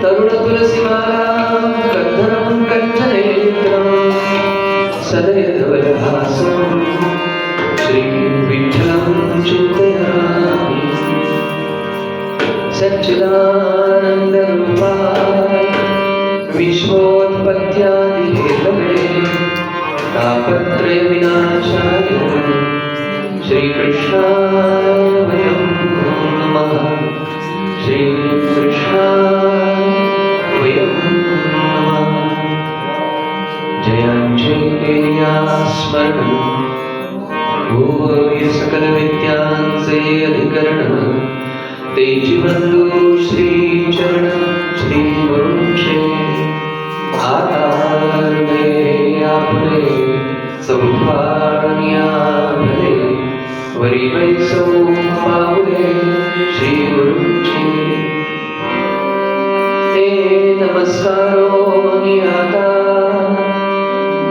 तरुण तुलसीमाला कंधरं कंचनेत्रं सदयधवलहासं श्री विठ्ठलं चिन्तयामि सच्चिदानन्दरूपाय विश्वोत्पत्त्यादिहेतवे तापत्रयविनाशाय श्रीकृष्णाय वयं नमः। श्रीकृष्णाय वयं नमः। जयाञ्जयेया स्मरणं भूय सकलविद्यांचे अधिकरण तेजी बंधू श्रीचरण श्रीगुरूंचे आधारले आपले संभाळण्याले वरी वैसौ पावले श्रीगुरूंचे ते नमस्कारो आता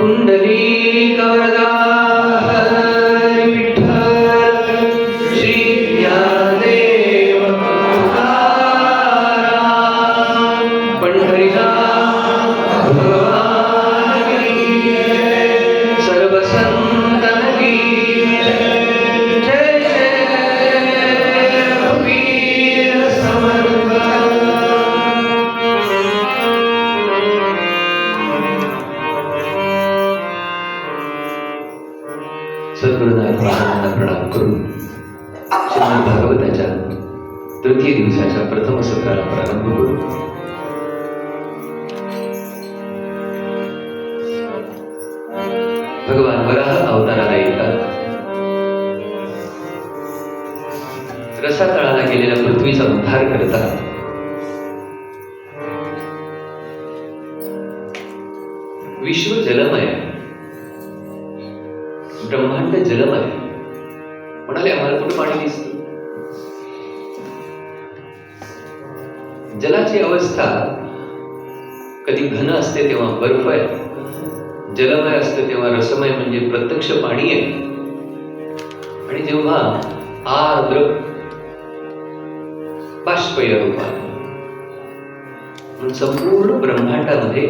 पुंडलिक वरदा हरी विठ्ठल श्री ज्ञानदेव तुकाराम पंढरीनाथ भगवान की जय। सर्व संतन की जय। जय जय वीर समर्थ। सद्गुरुनाथ महाराजांना प्रणाम करून श्रीमद भागवताच्या तृतीय दिवसाच्या प्रथम सत्राला प्रारंभ करू। भगवान वराह अवताराला येतात। रसातळाला गेलेल्या पृथ्वीचा उद्धार करतात। विश्व जलमय, ब्रह्मांड जलमय। म्हणाले आम्हाला कुठं पाणी दिसतं? जलाची अवस्था कधी घन असते तेव्हा बर्फ आहे, जलमय असते तेव्हा रसमय म्हणजे प्रत्यक्ष पाणी आहे, आणि जेव्हा आर्द्र बाष्पय रूपाने म्हणून संपूर्ण ब्रह्मांडामध्ये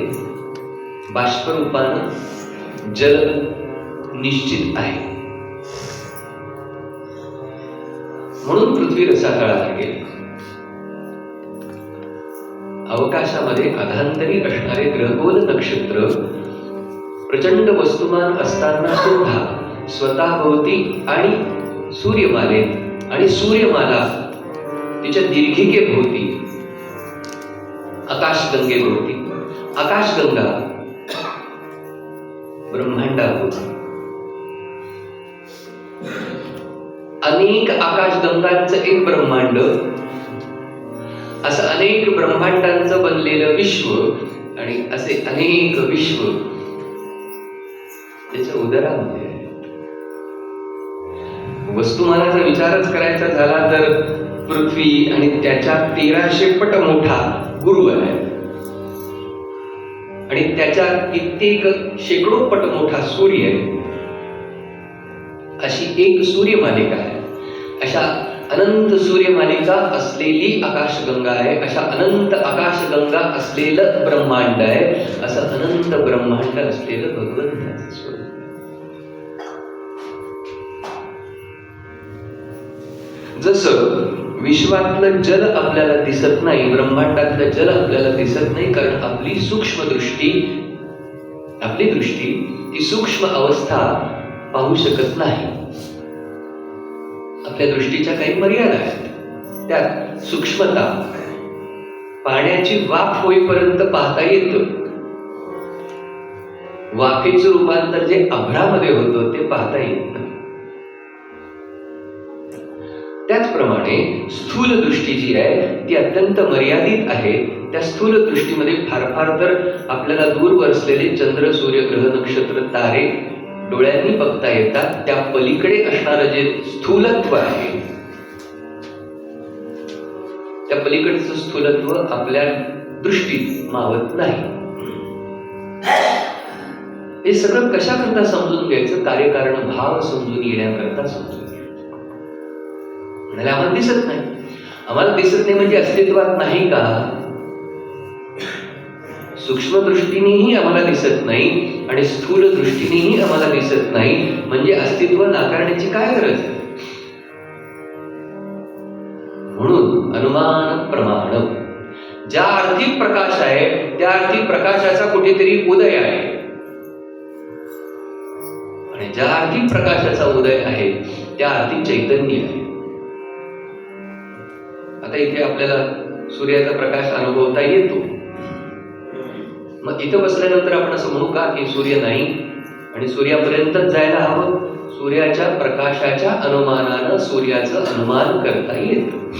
बाष्परूपानं जल निश्चित आहे। म्हणून पृथ्वी रसातळाला गेली। अवकाशामध्ये अधांतरी असणारे ग्रहगोल नक्षत्र प्रचंड वस्तुमान असताना सुद्धा स्वतःभोवती आणि सूर्यमालेत आणि सूर्यमाला तिच्या दीर्घिकेभोवती आकाशगंगेभोवती, आकाशगंगा ब्रह्मांडाभोवती अनेक आकाशगंगांचं एक ब्रह्मांड, असं अनेक ब्रह्मांडांचं बनलेलं विश्व, आणि असे अनेक विश्व त्याच्या उदरामध्ये आहे। वस्तुमानाचा विचारच करायचा झाला तर पृथ्वी आणि त्याच्या 1300 पट मोठा गुरु आहे, आणि त्याच्या कित्येक शेकडो पट मोठा सूर्य आहे। अशी एक सूर्यमालिका आहे। अशा अनंत सूर्यमालिका असलेली आकाशगंगा आहे। अशा अनंत आकाशगंगा असलेलं ब्रह्मांड आहे। असं अनंत ब्रह्मांड असलेलं भगवंताचं स्वरूप। जसं विश्वातलं जल आपल्याला दिसत नाही, ब्रह्मांडातलं जल आपल्याला दिसत नाही, कारण आपली दृष्टी ती सूक्ष्म अवस्था पाहू शकत नाही। आपल्या दृष्टीच्या काही मर्यादा आहेत, त्यात सूक्ष्मता, पाण्याची वाफ होईपर्यंत पाहता येतं, वाफेचं रूपांतर जे आभ्रामध्ये होतं ते पाहता येत नाही। त्याचप्रमाणे स्थूल दृष्टी जी आहे ती अत्यंत मर्यादित आहे। त्या स्थूल दृष्टीमध्ये फार फार तर आपल्याला दूरवर असलेले चंद्र, सूर्य, ग्रह, नक्षत्र, तारे डोळ्यांनी बघता येतात। त्या पलीकडे असणारं जे स्थूलत्व आहे, त्या पलीकडचं स्थूलत्व आपल्या दृष्टीत मावत नाही। हे सगळं कशाकरता समजून घ्यायचं? कार्यकारण भाव समजून येण्याकरता समजून घ्यायचं। म्हणाले आम्हाला दिसत नाही. आम्हाला दिसत नाही म्हणजे अस्तित्वात नाही का? सूक्ष्म दृष्टीनेही आम्हाला दिसत नाही आणि स्थूल दृष्टीनेही आम्हाला दिसत नाही म्हणजे अस्तित्व नाकारण्याची काय गरज आहे? म्हणून अनुमान प्रमाण, ज्या अर्थी प्रकाश आहे त्या अर्थी प्रकाशाचा कुठेतरी उदय आहे आणि ज्या अर्थी प्रकाशाचा उदय आहे त्या अर्थी चैतन्य आहे. आता इथे आपल्याला सूर्याचा प्रकाश अनुभवता येतो. मग इथं बसल्यानंतर आपण असं म्हणू का की सूर्य नाही आणि सूर्यापर्यंतच जायला हवं? सूर्याच्या प्रकाशाच्या अनुमानानं सूर्याचं अनुमान करता येतं.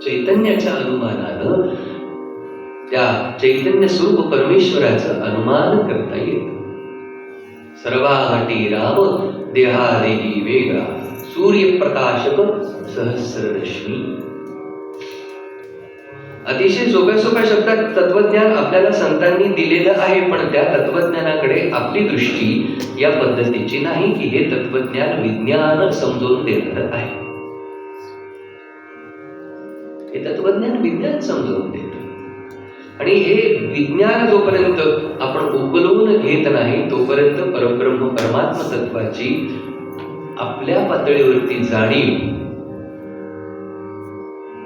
चैतन्याच्या अनुमानानं त्या चैतन्य स्वरूप परमेश्वराचं अनुमान करता येतं. सर्वाघटी राम देहादेही वेगळा, सूर्यप्रकाशक सहस्ररश्मी. अतिशय सोप्या सोप्या शब्दात तत्वज्ञान आपल्याला संतांनी दिलेलं आहे, पण त्या तत्वज्ञानाकडे आपली दृष्टी या पद्धतीची नाही की हे तत्वज्ञान विज्ञान समजून देणार आहे. हे तत्वज्ञान विज्ञान समजून देतं आणि हे विज्ञान जोपर्यंत आपण उकलवून घेत नाही तोपर्यंत परब्रह्म परमात्मा तत्वाची आपल्या पातळीवरती जाणीव,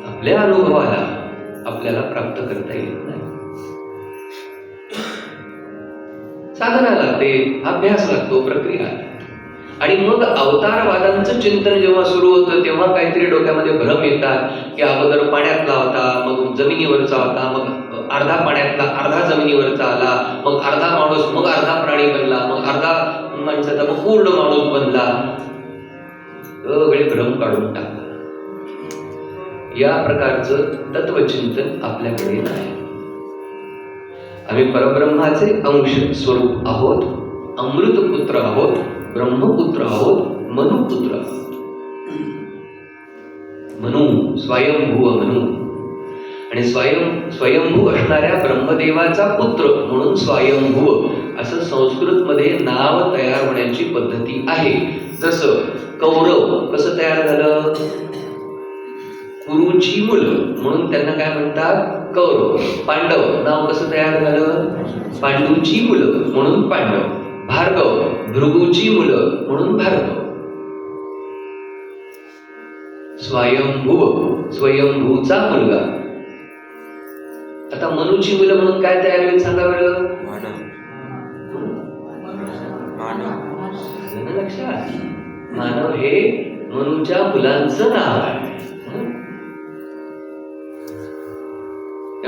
आपल्या अनुभवाला आपल्याला प्राप्त करता येत नाही. साधना लागते, अभ्यास लागतो, प्रक्रिया. आणि मग अवतारवादांचं चिंतन जेव्हा सुरू होतं तेव्हा काहीतरी डोक्यामध्ये भ्रम येतात की अगोदर पाण्यातला होता, मग जमिनीवरचा होता, मग अर्धा पाण्यातला, अर्धा जमिनीवरचा आला, मग अर्धा माणूस, मग अर्धा प्राणी बनला, मग अर्धा माणसाचा, मग पूर्ण माणूस बनला. सगळे भ्रम काढून टाकला. या प्रकारचं तत्वचिंतन आपल्याकडे नाही. आम्ही परब्रह्माचे अंश स्वरूप आहोत, अमृतपुत्र आहोत, ब्रह्मपुत्र आहोत, मनुपुत्र आहोत. मनु स्वयंभू मनु आणि स्वयंभू असणाऱ्या ब्रह्मदेवाचा पुत्र म्हणून स्वयंभू असं संस्कृतमध्ये नाव तयार होण्याची पद्धती आहे. जसं कौरव कसं तयार झालं? कुरुची मुलं म्हणून त्यांना काय म्हणतात? कौरव. पांडव नाव कसं तयार झालं? पांडूची मुलं म्हणून पांडव. भार्गव भृगूची मुलं म्हणून भार्गव. स्वयंभूचा मुलगा. आता मनुची मुलं म्हणून काय तयार होईल सांगा बरं? लक्षात, मानव हे मनुच्या मुलांचं नाव आहे.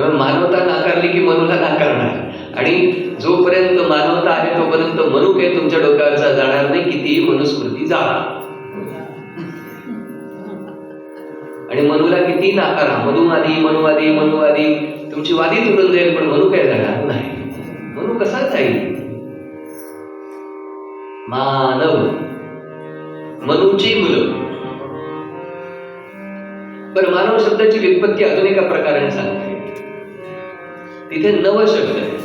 मानवता नाकारली की मनुला नाकारणार आणि जोपर्यंत मानवता आहे तोपर्यंत मनु काही तुमच्या डोक्यावरचा जाणार नाही, कितीही मनुस्मृती जाणार. आणि मनुला किती नाकारा, मनुवादी तुमची वादी तुटून जाईल, पण मनु काय जाणार नाही. मनु कसा जाईल? मानव, मनुची मुलं. पण मानव शब्दाची व्युत्पत्ती अजून एका प्रकाराने सांगते. तिथे नव शब्द आहे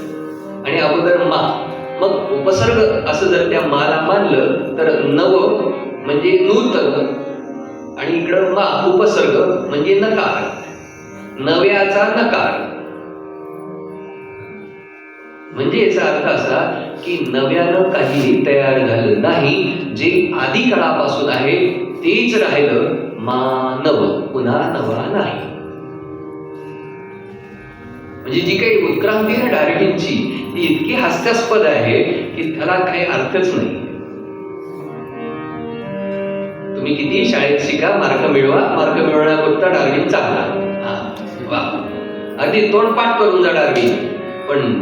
आणि अगोदर मा, मग उपसर्ग असं जर त्या माला मानलं तर नव म्हणजे नूतन आणि इकडं मा उपसर्ग म्हणजे नकार, नव्याचा नकार. म्हणजे याचा अर्थ असा की नव्यानं काहीही तयार झालं नाही, जे आधी काळापासून आहे तेच राहिलं. मानव, पुन्हा नवा नाही. म्हणजे जी काही उत्क्रांती आहे डार्विनची ती इतकी हास्यास्पद आहे की त्याला काही अर्थच नाही. तुम्ही किती शाळेत शिका, मार्क मिळवा, मार्क मिळवण्यापुरता डार्विन चांगला. वा, अगदी तोंडपाठ करून जा डार्विन, पण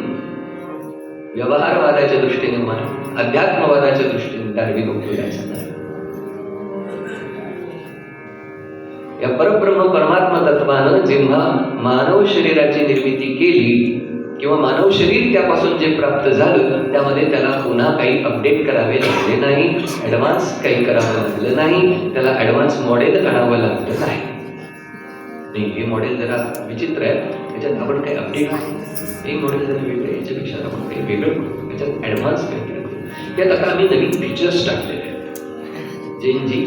व्यवहारवादाच्या दृष्टीने म्हणा, अध्यात्मवादाच्या दृष्टीने डार्विन उपयोगाचा नाही. या परब्रह्म परमात्मा तत्वानं जेव्हा मानव शरीराची निर्मिती केली किंवा मानव शरीर त्यापासून जे प्राप्त झालं त्यामध्ये त्याला पुन्हा काही अपडेट करावे लागले नाही, ऍडव्हान्स काही करावं लागलं नाही, त्याला ऍडव्हान्स मॉडेल आणावं लागलं नाही. हे मॉडेल जरा विचित्र आहे, त्याच्यात आपण काही अपडेट, एक मॉडेल जरा वेगळं आहे, याच्यापेक्षा आपण काही वेगळं करू, त्याच्यात ऍडव्हान्स काहीतरी करू. यात आता आम्ही नवीन फीचर्स टाकलेले आहेत. जेन जी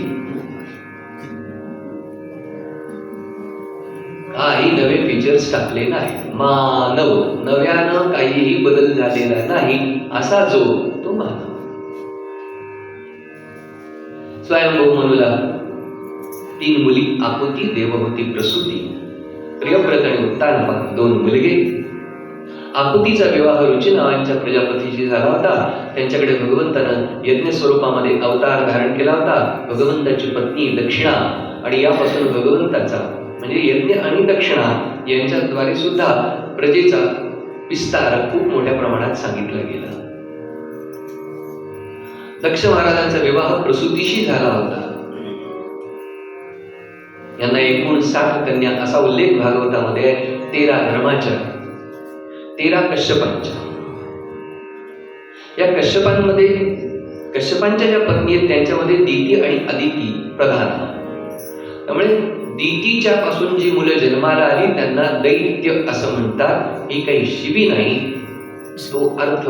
काही नवे फीचर्स टाकले नाही. मानव, नव्यानं काहीही बदल झालेला नाही असा जो तो मानव. स्वयंभू मनुला 3 मुली आकुती, देवहूती, प्रसूती. प्रियव्रत आणि उत्तानपाद 2 मुलगे. आकुतीचा विवाह रुची नावांच्या प्रजापतीशी झाला होता. त्यांच्याकडे भगवंतानं यज्ञ स्वरूपामध्ये अवतार धारण केला होता. भगवंताची पत्नी दक्षिणा, आणि यापासून भगवंताचा म्हणजे यज्ञ आणि दक्षिणा यांच्याद्वारे सुद्धा प्रजेचा विस्तार खूप मोठ्या प्रमाणात सांगितला गेला. दक्ष महाराजांचा विवाह प्रसूतीशी झाला होता. यांना एकूण 60 कन्या असा उल्लेख भागवतामध्ये 13 धर्माच्या, 13 कश्यपांच्या. या कश्यपांच्या ज्या पत्नी आहेत त्यांच्यामध्ये दिती आणि अदिती प्रधान. त्यामुळे दितीच्या पासून जी मुलं जन्माला आली त्यांना दैत्य असं म्हणतात. ही काही शिबी नाही, तो अर्थ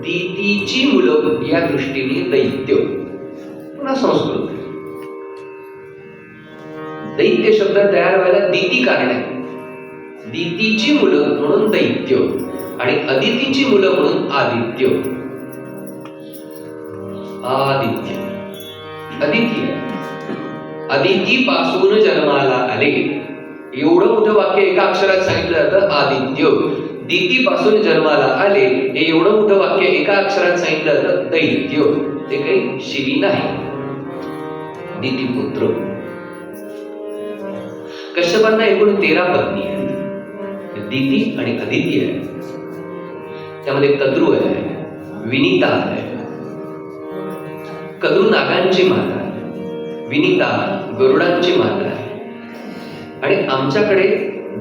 दितीची मुलं या दृष्टीने दैत्य. पुन्हा संस्कृत दैत्य शब्द तयार व्हायला दिती कारण आहे. दितीची मुलं म्हणून दैत्य आणि अदितीची मुलं म्हणून आदित्य. आदित्य अदिती अदिती पासून जन्माला आले एवढं मोठं वाक्य एका अक्षरात सांगितलं जातं. आदित्य दिती पासून जन्माला आले हे एवढं मोठं वाक्य एका अक्षरात सांगितलं जातं. दैत्य ते काही शिवी नाही. दिती पुत्र. कश्यपांना एकूण 13 पत्नी आहेत. दिती आणि अदिती आहे. त्यामध्ये कद्रू आहे, विनीता आहे. कद्रू नागांची माता आहे, विनीता गरुडांची माता आहे. आणि आमच्याकडे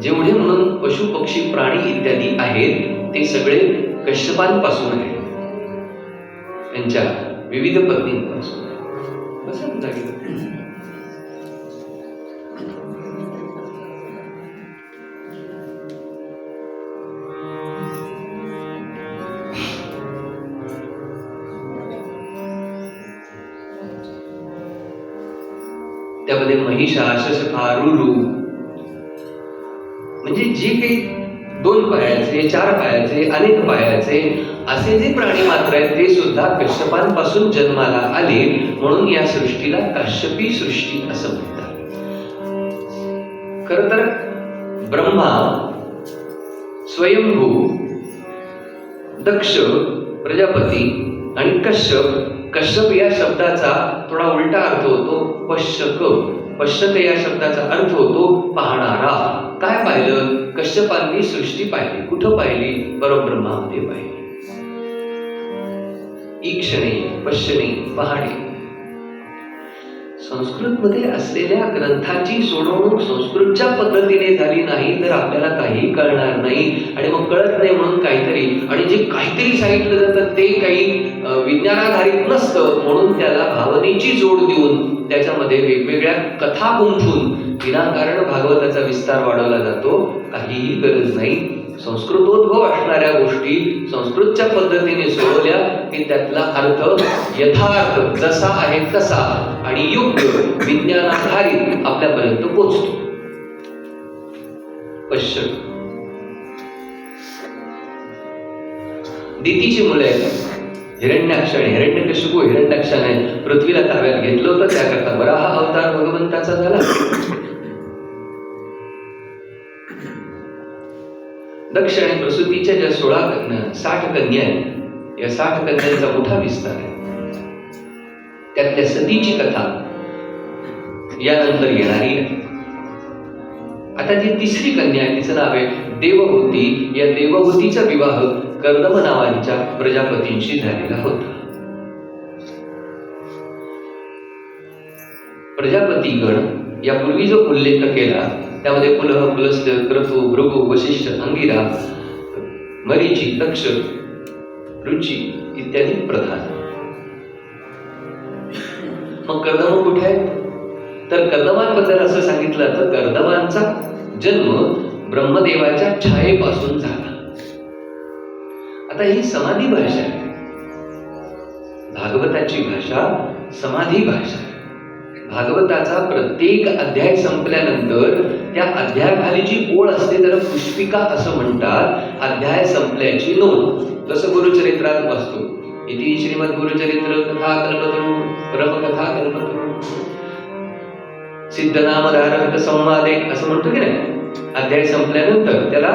जेवढे म्हणून पशु पक्षी प्राणी इत्यादी आहेत ते सगळे कश्यपांपासून आहेत, त्यांच्या विविध पत्नींपासून. त्यामध्ये महिषा, शशका, रुरु म्हणजे जे काही 2 पायाचे, 4 पायाचे, अनेक पायाचे असे जे प्राणी मात्र आहेत ते सुद्धा कश्यपांपासून जन्माला आले. म्हणून या सृष्टीला काश्यपी सृष्टी असं म्हणतात. खर तर ब्रह्मा, स्वयंभू, दक्ष, प्रजापती आणि कश्यप. कश्यप या शब्दाचा थोडा उलटा अर्थ होतो पश्यक. पश्यक या शब्दाचा अर्थ होतो पाहणारा. काय पाहिलं? कश्यपांनी सृष्टी पाहिली. कुठं पाहिली? परब्रह्मामध्ये पाहिली. ईक्षणे, पश्यणे, पाहणे. संस्कृतमध्ये असलेल्या ग्रंथाची सोडवणूक संस्कृतच्या पद्धतीने झाली नाही तर आपल्याला काही कळणार नाही. आणि मग कळत नाही म्हणून काहीतरी, आणि जे काहीतरी सांगितलं जातं ते काही विज्ञानाधारित नसतं म्हणून त्याला भावनेची जोड देऊन त्याच्यामध्ये वेगवेगळ्या कथा गुंफून विनाकारण भागवताचा विस्तार वाढवला जातो. काहीही गरज नाही. संस्कृतोद्भव असणाऱ्या गोष्टी संस्कृतच्या पद्धतीने सोडवल्या की त्यातला अर्थ यथार्थ जसा आहे तसा आणि योग्य विज्ञानाधारित आपल्यापर्यंत पोहोचतो. पश्चिम दितीची मुले हिरण्याक्ष आणि हिरण्यकशिपू. हिरण्याक्षाने पृथ्वीला ताब्यात घेतलं होतं, त्याकरता वराह अवतार भगवंताचा झाला. दक्ष आणि प्रसूतीच्या ज्या 60 कन्या आहेत या 60 कन्यांचा मोठा विस्तार आहे. त्यातल्या सतीची कथा यानंतर येणारी आहे. आता जी 3री कन्या आहे तिचं नाव आहे देवहूती. या देवहूतीचा विवाह कर्दम नावांच्या प्रजापतींशी झालेला होता. प्रजापतीगण यापूर्वी जो उल्लेख केला त्यामध्ये पुलह, पुलस्त्य, क्रतु, भृगु, वशिष्ठ, अंगिरा, मरीची, दक्ष, रुची इत्यादी प्रधान. मग कर्दम कुठे आहेत? तर कर्दमांबद्दल असं सांगितलं तर कर्दमांचा जन्म ब्रह्मदेवाच्या छायेपासून झाला. आता ही समाधी भाषा आहे. भागवताची भाषा समाधी भाषा आहे. भागवताचा प्रत्येक अध्याय संपल्यानंतर त्या अध्यायाखाली जी ओळ असते त्याला पुष्पिका असं म्हणतात. अध्याय संपल्याची नोंद. जसं गुरुचरित्रात वाचतो, इति श्रीमद गुरुचरित्र कथा कल्पतरू परमकथा कल्पतरू सिद्धनामधारक संवादे असं म्हणतो की नाही. अध्याय संपल्यानंतर त्याला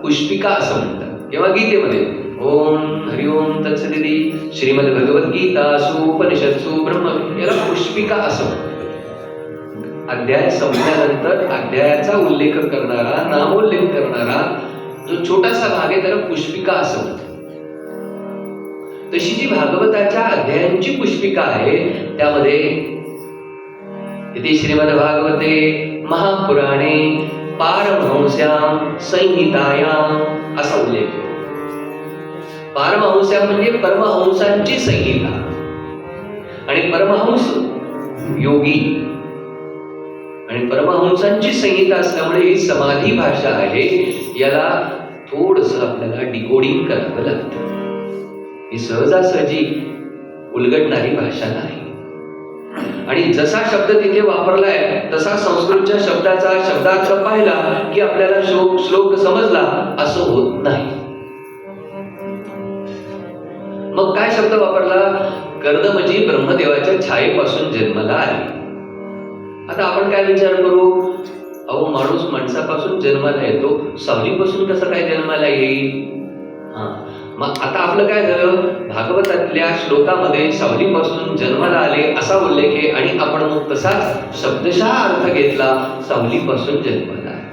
पुष्पिका असं म्हणतात. किंवा गीतेमध्ये ओम हरिओम तत्सदिती श्रीमद भगवद्गीतासु उपनिषत्सु ब्रह्म, याला पुष्पिका असं म्हणतात. अध्याय संपल्यानंतर अध्यायाचा उल्लेख करणारा, नामोल्लेख करणारा जो छोटासा भाग आहे त्याला पुष्पिका असं म्हणतात. तशी जी भागवताच्या अध्यायांची पुष्पिका आहे त्यामध्ये इति श्रीमद्भागवते महापुराणे पारमहंस्यां संहितायां असा उल्लेख आहे. पारमहंस्या म्हणजे परमहंसांची संहिता, आणि परमहंस योगी आणि परमहंसांची संहिता असल्यामुळे ही समाधी भाषा आहे. याला थोडंसं आपल्याला डिकोडिंग करावं लागतं. ही सहजासहजी उलगडणारी भाषा नाही. आणि जसा शब्द तिथे वापरलाय तसा संस्कृतच्या शब्दाचा शब्दार्थ पाहिला की आपल्याला श्लोक समजला असं होत नाही. मग काय शब्द वापरला? कर्दमजी ब्रह्मदेवाच्या छायेपासून जन्माला आले. आता आपण काय विचार करू, अहो माणूस माणसापासून जन्माला येतो, सावलीपासून कसं काय जन्माला येईल? मग आता आपलं काय झालं, भागवतातल्या श्लोकामध्ये सावलीपासून जन्माला आले असा उल्लेख आहे आणि आपण मग तसाच शब्दशः अर्थ घेतला, सावलीपासून जन्माला आहे.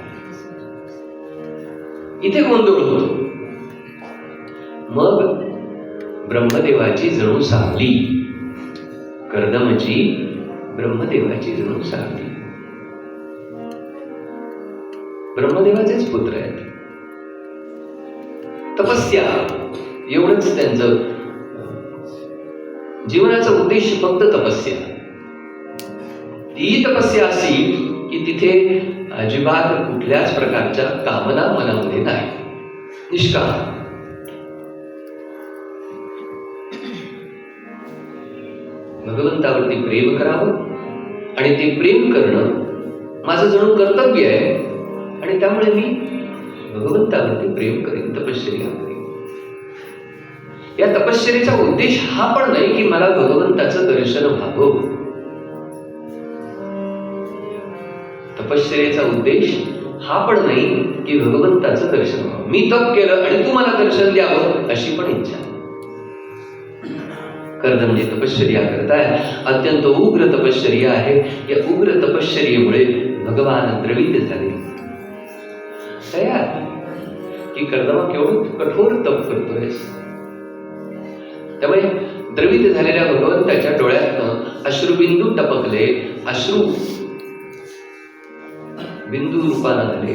इथे गोंधळ होतो. मग ब्रह्मदेवाची जणू सावली, कर्दमची ब्रह्मदेवाची जणू सावली. ब्रह्मदेवाचेच पुत्र आहेत. तपस्या एवढंच त्यांचं जीवनाचा उद्देश, फक्त तपस्या. ती तपस्या अशी की तिथे अजिबात कुठल्याच प्रकारच्या कामना मनामध्ये नाही, निष्काम. भगवंतावरती प्रेम करावं आणि ते प्रेम करणं माझं जणू कर्तव्य आहे, आणि त्यामुळे मी भगवंतावरती प्रेम करेन, तपश्चर्या करेन. या तपश्चर्येचा उद्देश हा पण नाही की मला भगवंताचं दर्शन व्हावं. तपश्चर्येचा उद्देश हा पण नाही की भगवंताचं दर्शन व्हावं. मी तप केलं आणि तू मला दर्शन द्यावं अशी पण इच्छा. कर्दमजी तपश्चर्या करताय, अत्यंत उग्र तपश्चर्या आहे. या उग्र तपश्चर्येमुळे भगवान द्रवित झाले. तयार की कर्दमा केवढं कठोर तप करतोय. त्यामुळे द्रवित झालेल्या भगवंताच्या डोळ्यातनं अश्रुबिंदू टपकले, अश्रू बिंदू रूपानं झाले.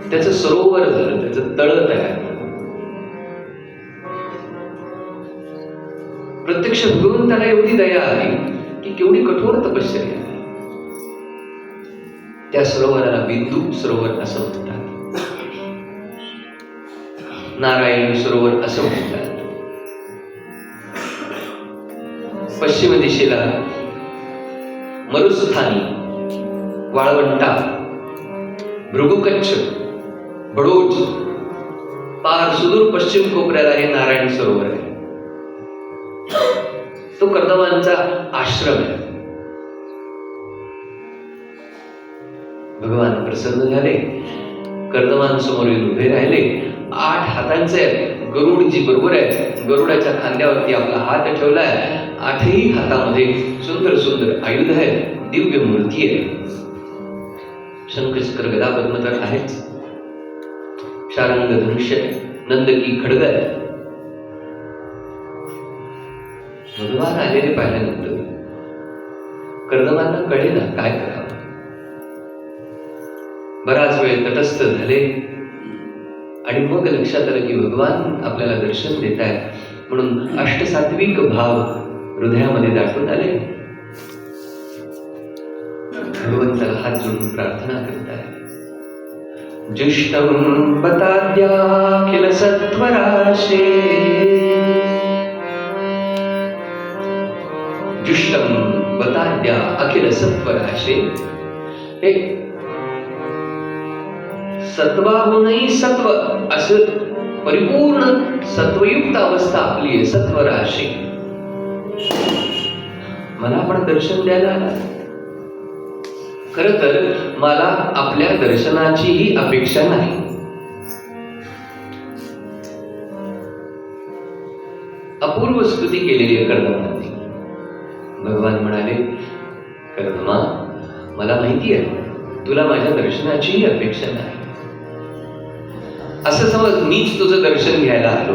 त्याचं सरोवर झालं, त्याचं तळ तयार झालं. प्रत्यक्ष भगवंताला एवढी दया आली की केवढी कठोर तपश्चर्या. त्या सरोवराला बिंदू सरोवर असं म्हणतात, नारायण सरोवर असं म्हणतात. पश्चिम दिशेला मरुस्थानी, वाळवंटा, भृगुकच्छ, बडोज, पार सुदूर पश्चिम कोपऱ्याला हे नारायण सरोवर आहे. तो कर्दमांचा आश्रम आहे. भगवान प्रसन्न झाले, कर्दमांसमोर येऊन उभे राहिले. 8 हातांचे गरुड जी बरोबर आहे, गरुडाच्या खांद्यावरती आपला हात ठेवलाय. 8ही हातामध्ये सुंदर सुंदर आयुध आहेत, दिव्य मूर्ती आहे. शंख चक्र गदा पद्म तर आहेच, शारंग धनुष्य, नंदकी खड्ग आहे. भगवान आलेले पाहिल्यानंतर कर्दमांना कळेना काय करावं. बराच वेळ तटस्थ झाले आणि मग लक्षात आलं की भगवान आपल्याला दर्शन देत आहेत, म्हणून अष्टसात्विक भाव हृदयामध्ये दाटून आले. भगवंताला हात जोडून प्रार्थना करताय. जुष्टं पताद्याखिल सत्वराशे, जुष्टं बताद्या अखिल सत्वराशे. हे सत्वाहूनही सत्व असं परिपूर्ण सत्वयुक्त अवस्था आपली आहे, सत्वराशे. मला पण दर्शन द्यायला आला. खर तर मला आपल्या दर्शनाचीही अपेक्षा नाही. अपूर्व स्तुती केलेली आहे कर्दमांनी. भगवान म्हणाले, कर्दमा, मला माहिती आहे तुला माझ्या दर्शनाचीही अपेक्षा नाही. असं समज मीच तुझं दर्शन घ्यायला आलो.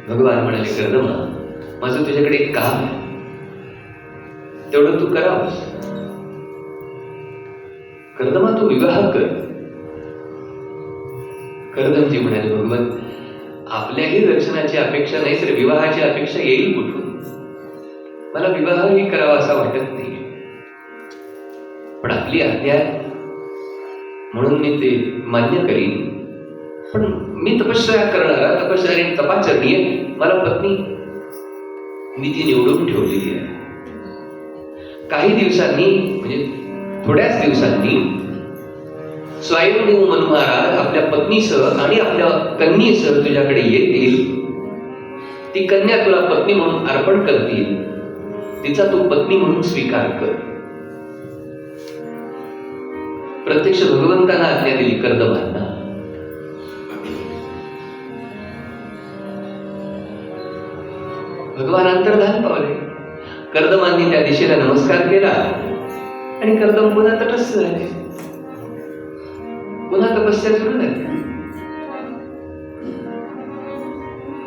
भगवान म्हणाले, कर्दमा, माझं तुझ्याकडे एक काम आहे, तेवढं तू करावंस. कर्दमा, तू विवाह कर. कर्दमजी म्हणाले, भगवान, आपल्याही दर्शनाची अपेक्षा नाही तर विवाहाची अपेक्षा येईल कुठून? मला विवाहही करावा असा वाटत नाही, पण आपली आज्ञा आहे म्हणून मी ते मान्य करीन. पण मी तपश्चर्या करणारा, तपाचरणी आहे. मला पत्नी मी ती निवडून ठेवलेली आहे. काही दिवसांनी, म्हणजे थोड्याच दिवसांनी, स्वयंभू मनु महाराज आपल्या पत्नीसह आणि आपल्या कन्येसह तुझ्याकडे येतील. ती कन्या तुला पत्नी म्हणून अर्पण करतील. तिचा तू पत्नी म्हणून स्वीकार कर. प्रत्यक्ष भगवंतांना आज्ञा दिली कर्दमांना. भगवान अंतर्धान पावले. कर्दमांनी त्या दिशेला नमस्कार केला आणि कर्दम पुन्हा तटस्थ झाले. पुन्हा तपस्या सुरू झाली.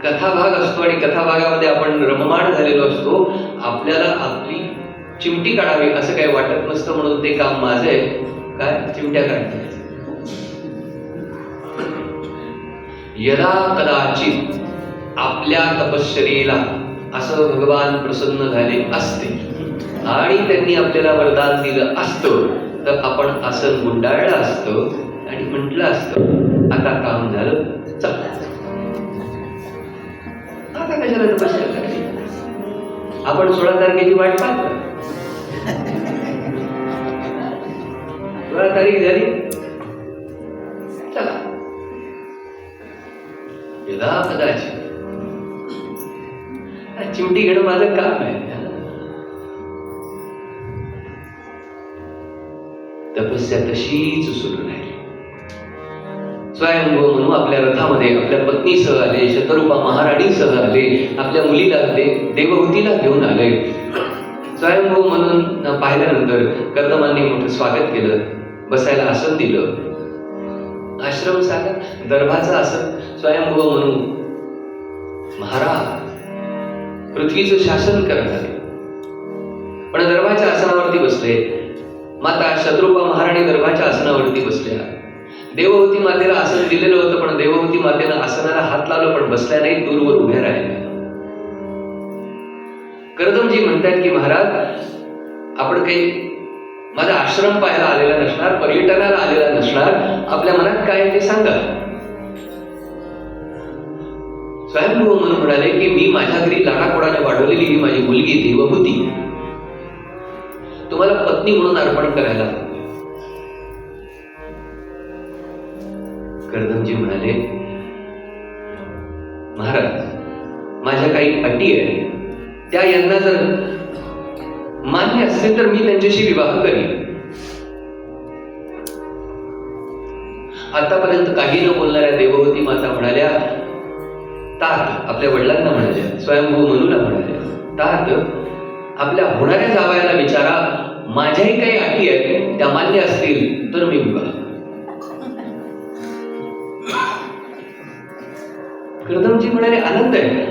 कथाभाग असतो आणि कथाभागामध्ये आपण रममाण झालेलो असतो. आपल्याला आपली चिमटी काढावी असं काही वाटत नसतं, म्हणून ते काम माझं आहे. काय चिमट्या काढते. यदा कदाचित आपल्या तपश्चर्येला असं भगवान प्रसन्न झाले असते आणि त्यांनी आपल्याला वरदान दिलं असतं, तर आपण आसन गुंडाळलं असतं आणि म्हटलं असतं, आता काम झालं, चल. आता कशाला तपश्चर्या करायची? आपण 16 तारखेची वाट पाहतो. 16 तारीख झाली, चला. यदा कदाचित चिमटी घेणं माझं काम आहे. तपस्या तशीच सुरू राहिली. स्वयंभू म्हणून आपल्या रथामध्ये आपल्या पत्नीसह आले, शतरूपा महाराणीसह आले, आपल्या मुलीला देवहूतीला घेऊन आले. स्वयंभू म्हणून पाहिल्यानंतर कर्दमांनी मोठं स्वागत केलं, बसायला आसन दिलं. आश्रम सागर, दर्भाचं आसन. स्वयंभू म्हणून महाराज पृथ्वीचं शासन करणारे पण दर्भाच्या आसनावरती बसले. माता शत्रुपा महाराणी दर्भाच्या आसनावरती बसल्या. देवहूती मातेला आसन दिलेलं होतं, पण देवहूती मातेनं आसनाला हात लावलं, पण बसल्या नाही, दूरवर उभ्या राहिल्या. कर्दमजी म्हणतात की महाराज, आपण काही माझा आश्रम पाहायला आलेला नसणार, पर्यटनाला आलेला नसणार, आपल्या मनात काय ते सांगा. स्वयंभू म्हणून म्हणाले की मी माझ्या घरी लाडाकोडाने वाढवलेली ही माझी मुलगी देवहूती तुम्हाला पत्नी म्हणून अर्पण करायला. कर्दमजी म्हणाले, महाराज, माझ्या काही अटी आहेत, त्या यांना जर मान्य असतील तर मी त्यांच्याशी विवाह करीन. आतापर्यंत काही न बोलणाऱ्या देवहूती माता म्हणाल्या, तात, आपल्या वडिलांना म्हणाल्या, स्वयंभू मनूला म्हणाल्या, तात, आपल्या होणाऱ्या जावयाला विचारा, माझ्याही काही अटी आहेत, त्या मान्य असतील तर मी विवाह. कर्दमजी म्हणाले, आनंद आहे.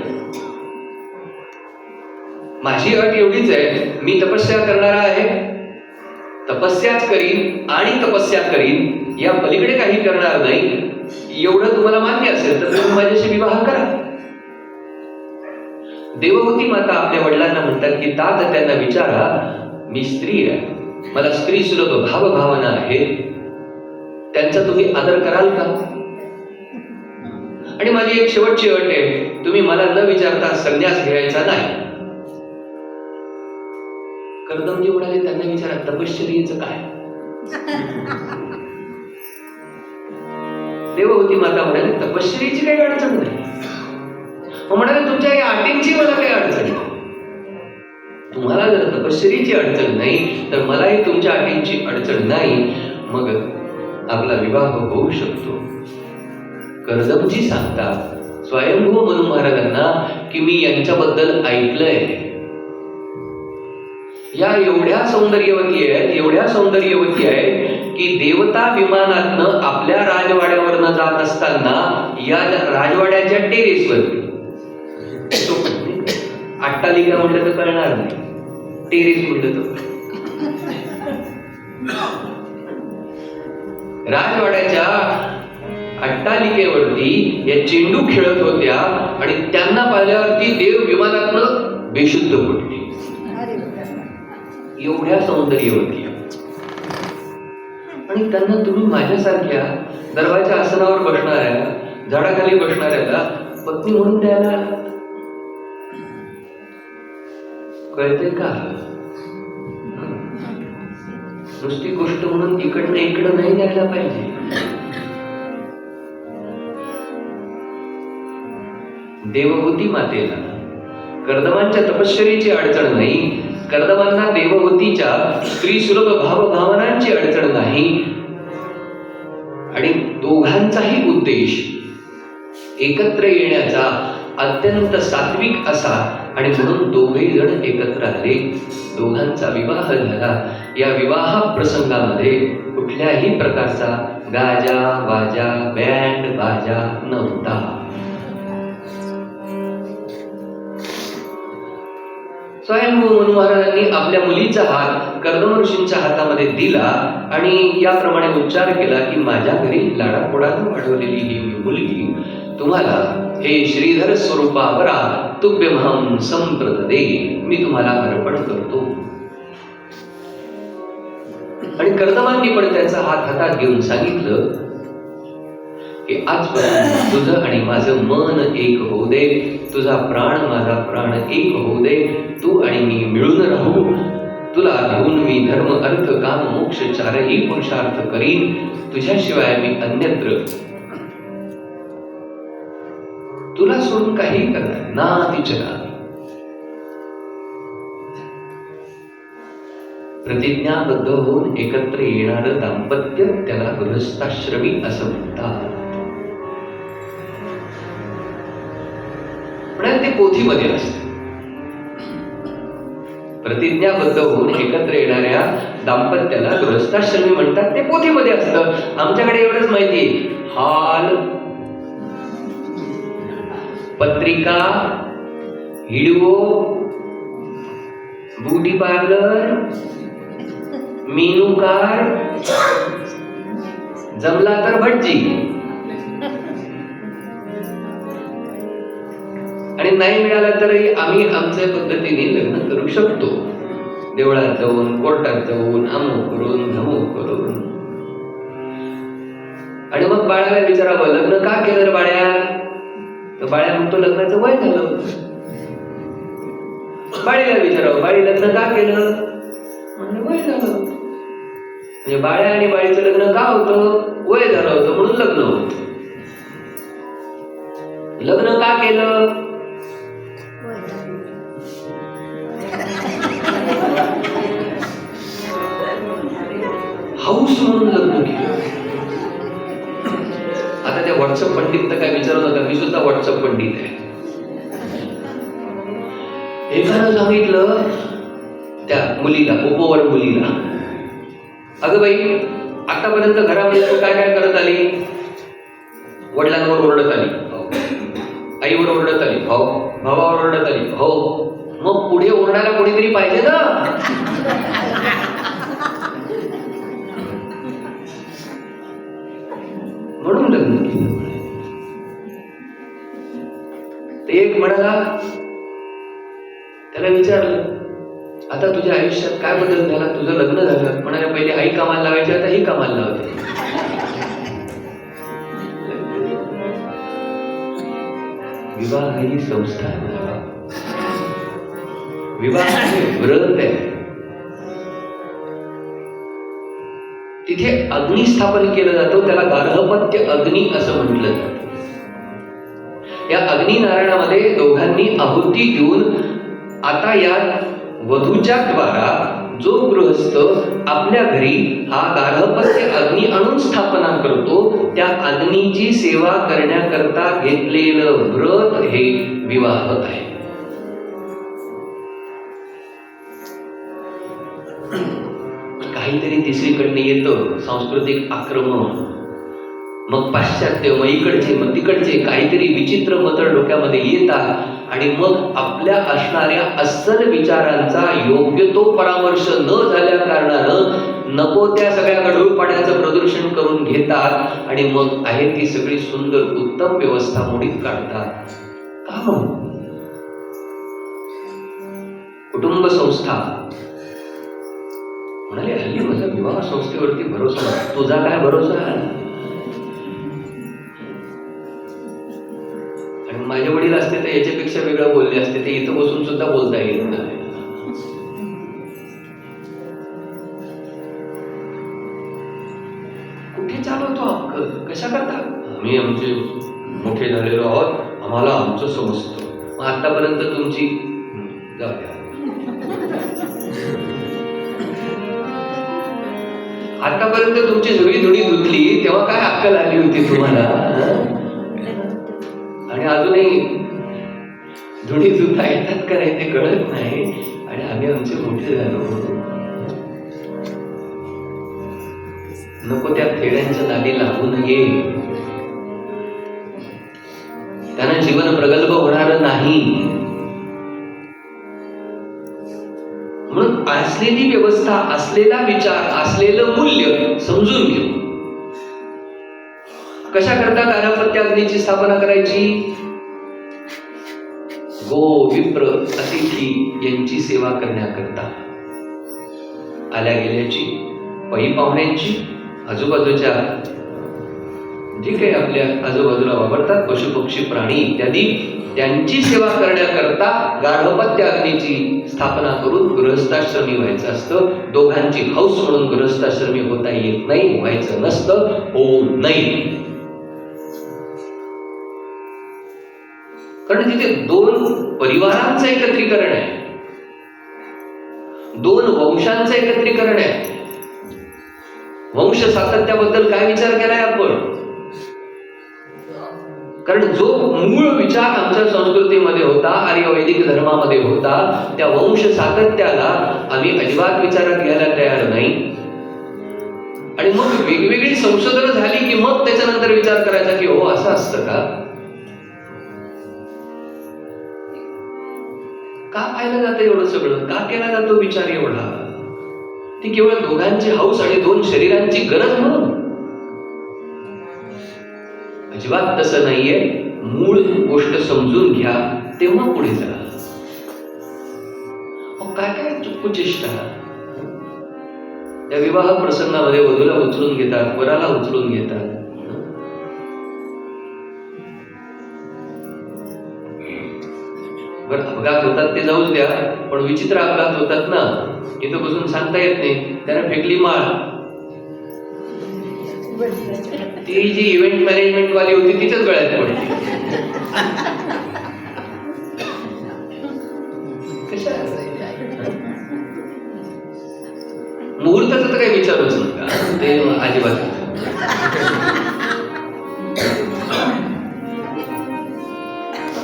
माझी अट एवढीच आहे, मी तपस्या करणारा आहे, तपस्याच करीन आणि तपस्या करीन, या पलीकडे काही करणार नाही. एवढं तुम्हाला मान्य असेल तर तुम्ही माझ्याशी विवाह करा. देवहूती माता आपल्या वडिलांना म्हणतात की तात, त्यांना विचारा, मी स्त्री आहे, मला स्त्री सुलभ भावभावना आहे, त्यांचा तुम्ही आदर कराल का? आणि माझी एक शेवटची अट आहे, तुम्ही मला न विचारता संन्यास घ्यायचा नाही. कर्दमजी म्हणाले, त्यांना विचारा तपश्चर्येचं काय? देवहूती माता म्हणाले, तपश्चर्येची काही अडचण नाही. मग म्हणाले, तुमच्या या अटींची मला काही अडचण नाही. तुम्हाला जर तपश्चर्येची अडचण नाही तर मलाही तुमच्या अटींची अडचण नाही. मग आपला विवाह होऊ शकतो. कर्दमजी सांगतात स्वयंभू मनु महाराजांना की मी यांच्याबद्दल ऐकलंय. या एवढ्या सौंदर्यवती आहेत की देवता विमानातनं आपल्या राजवाड्यावरनं जात असताना या राजवाड्याच्या टेरेसवरती, अट्टालिका म्हटलं तर कळणार नाही, टेरेस म्हटलं तर राजवाड्याच्या अट्टालिकेवरती या चेंडू खेळत होत्या आणि त्यांना पाहिल्यावरती देव विमानातनं बेशुद्ध पडली. एवढ्या सौंदर्यवती. आणि त्यांना तुम्ही माझ्यासारख्या दरवाजा आसनावर बसणाऱ्या, झाडाखाली बसणाऱ्याला पत्नी म्हणून द्यायला कळते का? नुसती गोष्ट म्हणून इकडनं इकडं नाही द्यायला पाहिजे. देवहूती मातेला कर्दमांच्या तपश्चर्येची अडचण नाही, कर्दमांना देवहूतीच्या स्त्रीसुलभ भावभावनांची अडचण नाही. आणि दोघांचाही उद्देश एकत्र येण्याचा अत्यंत सात्विक असा आणि म्हणून दोघेही जण एकत्र आले. दोघांचा विवाह झाला. या विवाह प्रसंगामध्ये कुठल्याही प्रकारचा गाजा वाजा बँड बाजा नव्हता. स्वयंभू मनु महाराजांनी आपल्या मुलीचा हात कर्दम ऋषींच्या हातामध्ये दिला आणि याप्रमाणे उच्चार केला की माझ्या घरी लाडापोडानं वाढवलेली ही मुलगी तुम्हाला हे श्रीधर स्वरूपावरा तुभ्यमहं संप्रददे, मी तुम्हाला अर्पण करतो. आणि कर्दमांनी पण त्याचा हात हातात घेऊन सांगितलं की आजपर्यंत तुझं आणि माझं मन एक होऊ दे, तुझा प्राण माझा प्राण एक होऊ दे, तू आणि मी मिळून राहू. तुला घेऊन मी धर्म अर्थ काम मोक्ष चारही पुरुषार्थ करीन, तुझ्याशिवाय मी अन्यत्र तुला सोडून काही करणार ना तिचना. प्रतिज्ञाबद्ध होऊन एकत्र येणारं दाम्पत्य त्याला गृहस्थाश्रमी असं म्हणतात. पण ते पोथीमध्ये असते. प्रतिज्ञाबद्ध होऊन एकत्र येणाऱ्या दाम्पत्याला गृहस्थाश्रमी म्हणतात, ते पोथीमध्ये असतं. आमच्याकडे एवढंच माहिती, हॉल, पत्रिका, हिडवो, ब्युटी पार्लर, मेनू कार्ड, जमला तर भटजी, आणि नाही मिळाला तरी आम्ही आमच्या पद्धतीने लग्न करू शकतो. देवळात जाऊन, कोर्टात जाऊन, अमुक करून धमुक करून. आणि मग बाळाला विचारावं लग्न का केलं रे बाळ्या? तर बाळ्या म्हणतो लग्नाचं वय झालं. बाळीला विचारावं बाळी लग्न का केलं? म्हणजे वय झालं. म्हणजे बाळ्या आणि बाळीचं लग्न का होतं? वय झालं होतं म्हणून लग्न होतं. लग्न का केलं? हाऊस म्हणून लग्न केलं. आता त्या व्हॉट्सअप पंडित तर काय विचारू नका, मी सुद्धा व्हॉट्सअप पंडित आहे. एकानं सांगितलं त्या मुलीला, उपवर मुलीला, अगं बाई आतापर्यंत घरामध्ये तू काय काय करत आली? वडिलांवर ओरडत आली, आईवर ओरडत आली, भावावर ओरडत आली, हो, मग पुढे ओरडायला कोणीतरी पाहिजे ना. म्हणून लग्न केलं. एक म्हणाला, त्याला विचारलं आता तुझ्या आयुष्यात काय बदल झाला? तुझं लग्न झालं. म्हणाले पहिले आई कामाला लावायची, आता ही कामाला लावते. विवाह ही संस्था आहे. विवाह हे व्रत आहे. तिथे अग्नी स्थापन केलं जातं, त्याला गार्हपत्य अग्नी असं म्हटलं जातं. या अग्नी नारायणामध्ये दोघांनी आहुती देऊन आता या वधूच्या द्वारा जो गृहस्थ आपल्या घरी हा गार्हपत्य अग्नी आणून स्थापना करतो, त्या अग्नीची सेवा करण्याकरता घेतलेलं व्रत हे विवाह आहे. काहीतरी तिसरीकडनं येतं सांस्कृतिक आक्रमण, मग पाश्चात्य, मग इकडचे मग तिकडचे काहीतरी विचित्र मत डोक्यामध्ये येतात आणि मग आपल्या असणाऱ्या अस्सल विचारांचा योग्य तो परामर्श न झाल्या कारणानं नको त्या सगळ्या गढूळपाण्याचं प्रदूषण करून घेतात आणि मग आहे ती सगळी सुंदर उत्तम व्यवस्था मोडीत काढतात. का म्हणून? कुटुंब संस्था म्हणाले, हल्ली माझा विवाह संस्थेवरती भरोसा नाही. तुझा काय भरोसा आहे? आणि माझे वडील असते तर याच्यापेक्षा वेगळं बोलले असते, ते इथं बसून सुद्धा बोलता येत नाही. कुठे चालवतो अक्कल? कशा करता? आम्ही आमचे मोठे झालेलो आहोत, आम्हाला आमचं समजतं. मग आतापर्यंत तुमची जाऊ द्या, आतापर्यंत तुमची सगळी धुणी धुतली तेव्हा काय अक्कल आली होती तुम्हाला? आणि अजूनही धुणी धुता येतात का नाही ते कळत नाही. आणि आम्ही आमचे मोठे झालो, नको त्या खेड्यांच्या नादी लागू नये. त्यांना जीवन प्रगल्भ होणार नाही. म्हणून असलेली व्यवस्था, असलेला विचार, असलेलं मूल्य समजून घेऊ. कशा करता गार्हपत्य अग्नीची स्थापना करायची? गो, विप्र, अतिथी यांची सेवा करण्याकरता, आल्या गेल्याची, पै पाहुण्यांची, आजूबाजूच्या जे काही आपल्या आजूबाजूला वापरतात पशु पक्षी प्राणी इत्यादी, त्यांची सेवा करण्याकरता गार्हपत्य अग्नीची स्थापना करून गृहस्थाश्रमी व्हायचं असतं. दोघांची हौस म्हणून गृहस्थाश्रमी होता येत नाही, व्हायचं नसतं, होऊ नये. कारण तिथे दोन परिवारांचं एकत्रीकरण आहे, दोन वंशांचं एकत्रीकरण आहे. वंश सातत्याबद्दल काय विचार केलाय आपण? कारण जो मूळ विचार आमच्या संस्कृतीमध्ये होता, आर्यवैदिक धर्मामध्ये होता, त्या वंश सातत्याला आम्ही अजिबात विचारात घ्यायला तयार नाही. आणि मग वेगवेगळी संशोधनं झाली की मग त्याच्यानंतर विचार करायचा की हो असं असतं का? का पाहिलं जातं एवढं सगळं? का केला जातो विचार एवढा? ती केवळ दोघांची हौस आणि दोन शरीरांची गरज म्हणून? अजिबात तसं नाहीये. मूळ गोष्ट समजून घ्या, तेव्हा पुढे जा. काय काय चुकूचेष्टा त्या विवाह प्रसंगामध्ये वधूला उचलून घेतात, वराला उचलून घेतात. बरं, अपघात होतात ते जाऊच द्या, पण विचित्र अपघात होतात ना, इथं बसून सांगता येत नाही. त्याने फेकली माळ, ती जी इव्हेंट मॅनेजमेंट वाली होती तिच्याच गळ्यात पडली. मुहूर्ताचा तर काही विचारूच नका, ते अजिबात.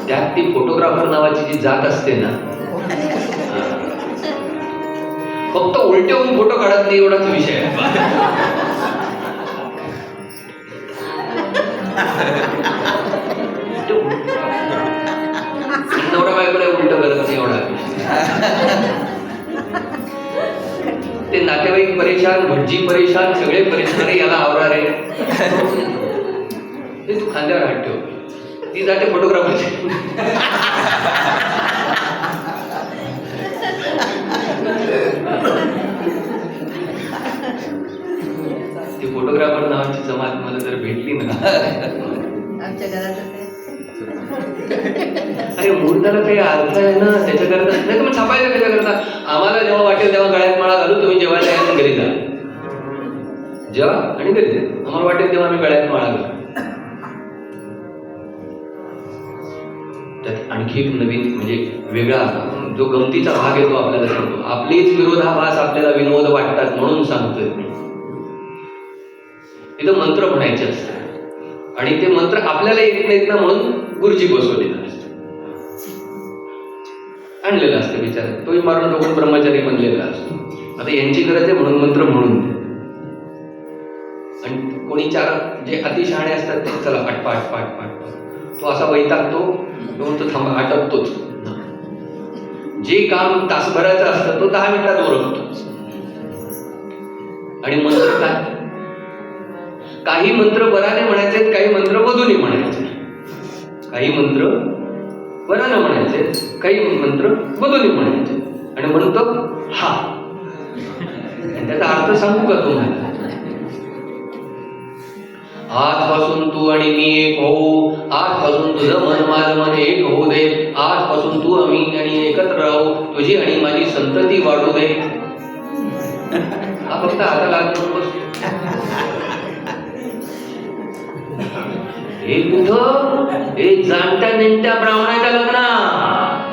त्यात ती फोटोग्राफर नावाची जी जात असते ना, फक्त उलटे होऊन फोटो काढत नाही एवढाच विषय आहे. नवरा बायकोला उलट करत नाही एवढा. ते नातेवाईक परेशान, भटजी परेशान, सगळे परेशान, याला आवरा रे. ते तू खांद्यावर हात ठेव, ती जाते फोटोग्राफरची. ती फोटोग्राफर नावाची जमात मला जर भेटली ना, आमच्या घरात त्याला काही अर्थ आहे ना त्याच्याकरता, नाही तर मग छापायचं त्याच्याकरता. आम्हाला जेव्हा वाटेल तेव्हा गळ्यात माळा घालू, तुम्ही जेवायला या घरी जा, जेवा आणि घरी जा. आम्हाला वाटेल तेव्हा आम्ही गळ्यात माळा घालू. त्यात आणखी एक नवीन म्हणजे वेगळा जो गमतीचा भाग येतो आपल्याला सांगतो. आपलेच विरोधाभास आपल्याला विनोद वाटतात म्हणून सांगतोय. इथं मंत्र म्हणायचे असतात आणि ते मंत्र आपल्याला येत नाहीत ना म्हणून गुरुजी बसवलेलं असतं, आणलेलं असतं विचार. तोही मारून बघून ब्रह्मचारी बनलेला असतो. आता यांची गरज आहे म्हणून मंत्र म्हणून. आणि कोणी चार जे अतिशहाणे असतात ते चला पाठ पाठ पाठ पाठ, तो असा वैतागतो, तो थांबा आटपतोच. जे काम तासभराचं असतं तो 10 मिनिटात ओळखतो. आणि मंत्र काय, काही मंत्र वराने म्हणायचे, काही मंत्र वधूने म्हणायचे. काही मंत्र वराने म्हणायचे, काही मंत्र वधूने म्हणायचे. आणि म्हणतो हा, त्याचा अर्थ सांगू का तुम्हाला? आजपासून तू आणि मी एक होऊ, आजपासून तुझं मन माझं मन एक होऊ दे, आजपासून तू आम्ही आणि एकत्र राहू, तुझी आणि माझी संतती वाढू दे. हा फक्त आता लागून बसतो. हे कुठं? हे जाणत्या नेमत्या ब्राह्मणाच्या लग्नात.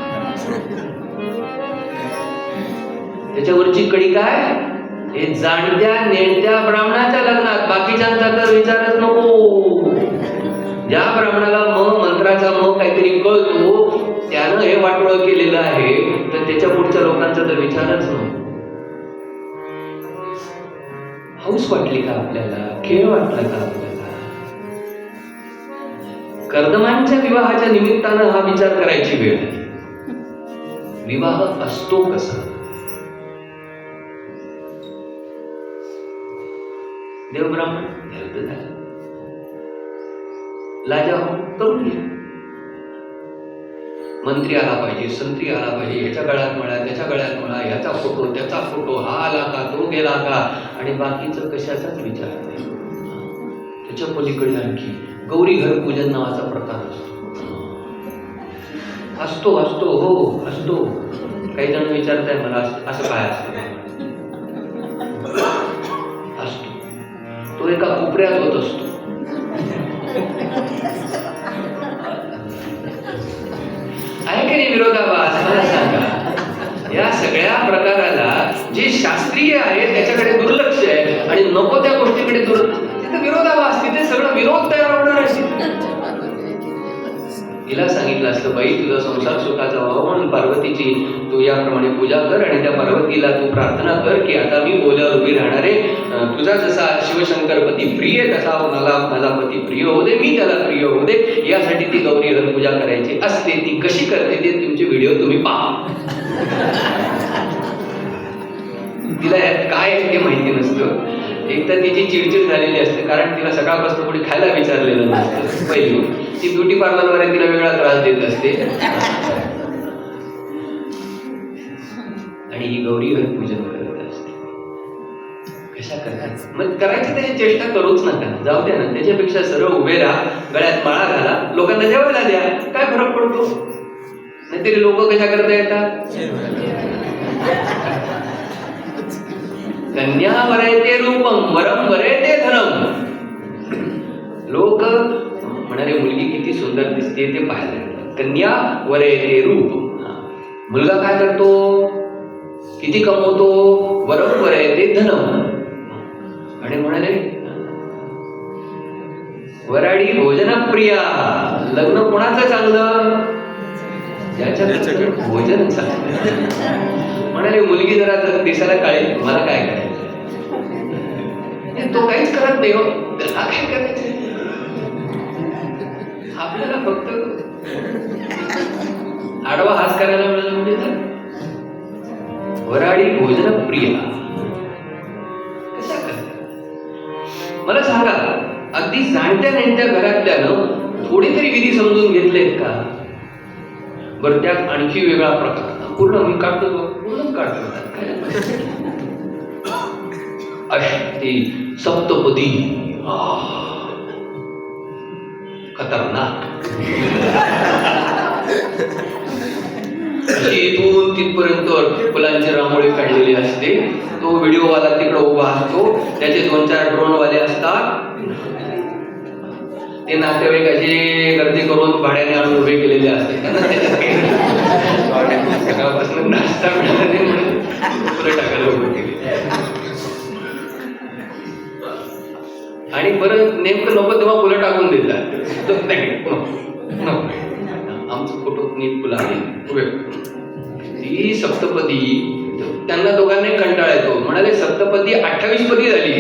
त्याच्यावरची कडी काय? हे जाणत्या नेणत्या ब्राह्मणाच्या लग्नात. बाकीच्यांचा तर विचारच नको. ज्या ब्राह्मणाला मंत्राचा काहीतरी कळतो त्यानं हे वाटोळं केलेलं आहे, तर त्याच्या पुढच्या लोकांचा तर विचारच नको. हौस वाटली का आपल्याला? खेळ वाटला का आपल्याला? कर्दमांच्या विवाहाच्या निमित्तानं हा विचार करायची वेळ आहे. विवाह असतो कसा? देवब्राह्मण लाजा करून घ्या. मंत्री आला पाहिजे, संत्री आला पाहिजे, ह्याच्या गळ्यात म्हणा, त्याच्या गळ्यात म्हणा, ह्याचा फोटो, त्याचा फोटो, हा आला का, तो गेला का, आणि बाकीचं कशाचाच विचार नाही. त्याच्या पलीकडे आणखी गौरी घर पूजन नावाचा प्रकार असतो. असतो हो असतो. काही जण विचारताय मला असं काय असतं? असतो. तो एका कोपऱ्यात होत असतो. आहे की नाही विरोधाभास? मला सांगा. या सगळ्या प्रकाराला जे शास्त्रीय आहे त्याच्याकडे दुर्लक्ष आहे आणि नको त्या गोष्टीकडे तिथे विरोधाभास, तिथे सगळं विरोध तयार होणार आहे. तिला सांगितलं असतं, बाई तुझा संसार सुखाचा व्हावा म्हणून पार्वतीची तू याप्रमाणे पूजा कर आणि त्या पार्वतीला तू प्रार्थना कर की आता मी बोल्यावर उभी राहणारे, तुझा जसा शिवशंकर पती प्रिय तसा मला माझा पती प्रिय होऊ दे, मी त्याला प्रिय होऊ दे. यासाठी ती गौरी हर पूजा करायची असते. ती कशी करते ते तुमचे व्हिडिओ तुम्ही पहा. तिला काय आहे ते माहिती नसतं. एक तर तिची चिडचिड झालेली असते कारण तिला सकाळपासून कोणी खायला विचारलेलं नसतं. पहिली ती ब्युटी पार्लरवर तिला वेगळा त्रास देत असते. आणि ही गौरी हर पूजन करत असते. कशा करायचं? मग करायची त्याची चेष्टा करूच नका, जाऊ द्या ना. त्याच्यापेक्षा सरळ उभे राहा, गळ्यात माळा घाला, लोकांना जेवायला द्या. काय फरक पडतो? नाहीतरी लोक कशा करता येतात? कन्या वरयते रूपम वरम वरयते धनम. लोक म्हणाले मुलगी किती सुंदर दिसते ते पाहायला. कन्या वरयते रूपम. मुलगा काय करतो? किती कमवतो? वरम वरयते धनम. आणि म्हणाले वराडी भोजनप्रिया. लग्न कोणाचं चांगलं? ज्याच्याकडे भोजन चांगलं. म्हणाले मुलगी जरा दिसायला काळी, मला काय करायचं? तो काहीच करत नाही हो, त्याला काय करायचं? आपल्याला फक्त आडवा हात करायला मिळाला म्हणजे वराडी भोजन प्रिय. कशा करतात मला सांगा? अगदी जाणत्या नेणत्या घरातल्यानं थोडी तरी विधी समजून घेतलेत का? बरं त्यात आणखी वेगळा प्रकार पूर्ण मी काढतो, पूर्ण काढतो. अष्टी सप्तपदी खतरनाक. अशी इथून तिथपर्यंत फुलांची रांगोळी काढलेली असते. तो व्हिडिओवाला तिकडे उभा असतो, त्याचे 2-4 ड्रोनवाले असतात. ते नातेवाईक असे गर्दी करून भाड्याने आणून उभे केलेले असतात. त्यांना त्याच्यात सकाळपासून नाश्ता मिळाला नाही म्हणून फुलं टाकायला उभं केले. आणि परत नेमकं नको तेव्हा फुलं टाकून देतात. आमचं फोटो नीट फुलं आहे. ती सप्तपदी त्यांना दोघांनाही कंटाळा येतो. म्हणाले सप्तपदी 28 पदी झाली.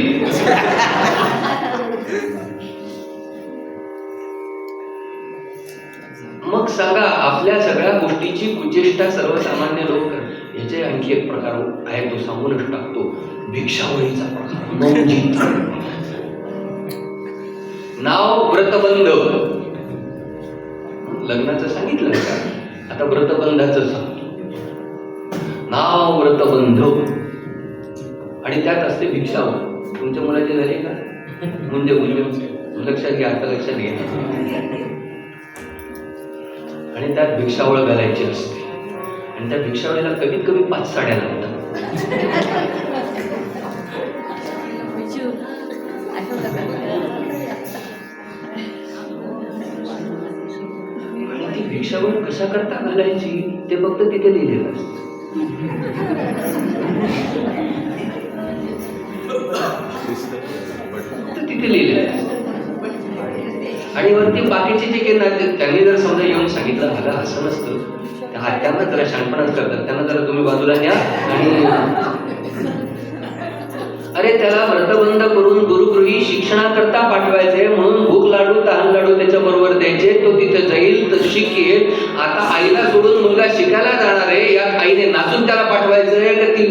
मग सांगा, आपल्या सगळ्या गोष्टीची कुचेष्टा सर्वसामान्य लोक. याचे आणखी एक प्रकार आहे, तो सांगूनच टाकतो. भिक्षावळीचा प्रकार. नाव व्रतबंध. लग्नाचं सांगितलं का, आता व्रतबंधाचं सांगतो. नाव व्रतबंध आणि त्यात असते भिक्षावळ. तुमच्या मुलाचे झाले का? म्हणजे लक्षात घ्या, आता लक्षात घ्या. आणि त्यात भिक्षावळ घालायची असते. आणि त्या भिक्षावळीला कमीत कमी 5 साड्या लागतात. आणि ती भिक्षावळ कशा करता घालायची ते फक्त तिथे लिहिलेलं असतं. तिथे लिहिलेलं आहे. आणि वरती बाकीचे जे काही त्यांनी जर समजा येऊन सांगितलं, मला असं नसतं, त्यांना जरा शांतपणाच करतात, त्यांना जरा तुम्ही बाजूला न्या. आणि अरे त्याला व्रतबंध करून गुरुगृही शिक्षणाकरता पाठवायचे, म्हणून भूक लाडू तहान लाडू त्याच्या बरोबर द्यायचे. तो तिथे जाईल, तर शिकेल. आता आईला सोडून मुलगा शिकायला जाणार आहे, या आईने नाचून त्याला पाठवायचंय का ती?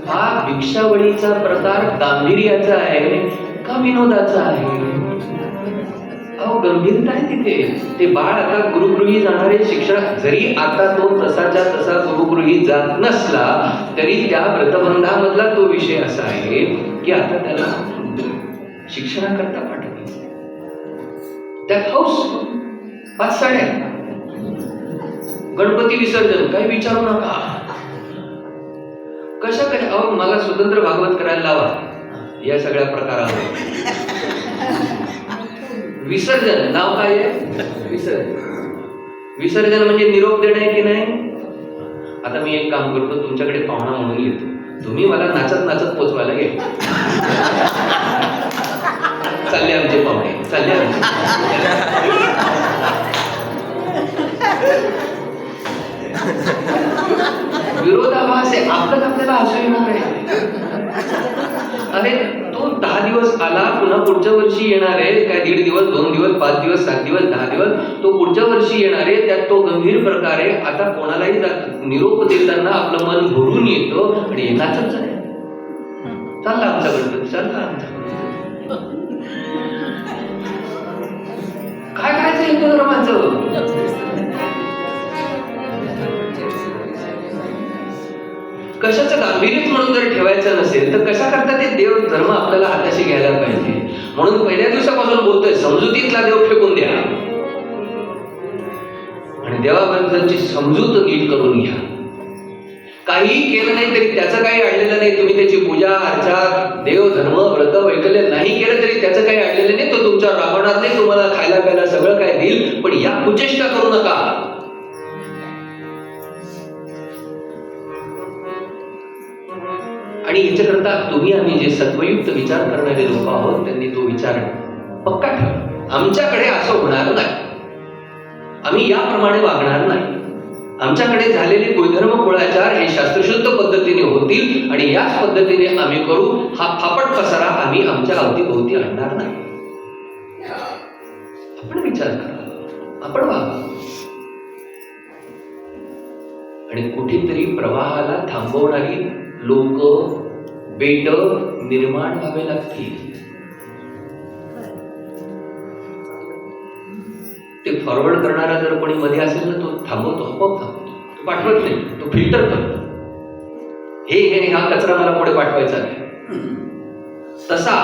हा भिक्षावळीचा प्रकार गांभीर्याचा आहे का विनोदाचा आहे? अहो, गंभीरता आहे तिथे. ते बाळ आता गुरुगृही जाणारे शिक्षण, जरी आता तो तसाच्या तसा गुरुगृही जात नसला तरी त्या व्रतबंधामधला तो विषय असा आहे की आता त्याला शिक्षणाकरता पाठवायचं. त्यात हौस. 5 साड्या. गणपती विसर्जन काही विचारू नका. कशा काय? अहो, मला स्वतंत्र भागवत करायला लावा या सगळ्या प्रकारावर. विसर्जन नाव काय आहे? विसर्जन म्हणजे निरोप देणं आहे की नाही? आता मी एक काम करतो, तुमच्याकडे पाहुणा म्हणून येतो, तुम्ही मला नाचत नाचत पोचवायला घे. चालले आमचे पाहुणे, चालले आमचे. विरोधाभास आहे. आपल्याला हसू येणार आहे. अरे तो 10 दिवस आला, पुन्हा पुढच्या वर्षी येणार आहे. काय 1.5 दिवस, 2 दिवस, 5 दिवस, 7 दिवस, 10 दिवस, तो पुढच्या वर्षी येणार आहे. त्यात तो गंभीर प्रकार आहे. आता कोणालाही निरोप देताना आपलं मन भरून येतं आणि नाचत आहे. चालला आमचा गणपती, चालला आमचा. काय करायचं हिंदू धर्माचं? कशाचं गांभीर्यच म्हणून जर ठेवायचं नसेल तर कशा करता ते देव धर्म आपल्याला हाताशी घ्यायला पाहिजे. म्हणून पहिल्या दिवसापासून बोलतोय, समजुतीतला देव फेकून द्या आणि देवाबद्दलची समजूत नीट करून घ्या. काही केलं नाही तरी त्याचं काही अडलेलं नाही. तुम्ही त्याची पूजा अर्चा, देव धर्म व्रत वैकल्य नाही केलं तरी त्याचं काही अडलेलं नाही. तो तुमच्यावर राबवणार नाही, तुम्हाला खायला प्यायला सगळं काय देईल. पण या कुचेष्टा करू नका. आणि याच्याकरता तुम्ही आम्ही जे सत्वयुक्त विचार करणारे लोक आहोत त्यांनी तो विचार पक्का ठेवा. आमच्याकडे असं होणार नाही, आम्ही याप्रमाणे वागणार नाही. आमच्याकडे झालेले गुणधर्म कुळाचार हे शास्त्रशुद्ध पद्धतीने होतील आणि याच पद्धतीने आम्ही करू. हा फापट पसारा आम्ही आमच्या अवतीभोवती आणणार नाही. आपण विचार करा, आपण वागा. आणि कुठेतरी प्रवाहाला थांबवणारी लोक, बेट निर्माण व्हावे लागतील. ते फॉरवर्ड करणारा जर कोणी मध्ये असेल ना, तो थांबवतो, आपोआप थांबवतो, तो पाठवत नाही, तो फिल्टर करतो. हे हा कचरा मला पुढे पाठवायचा नाही. तसा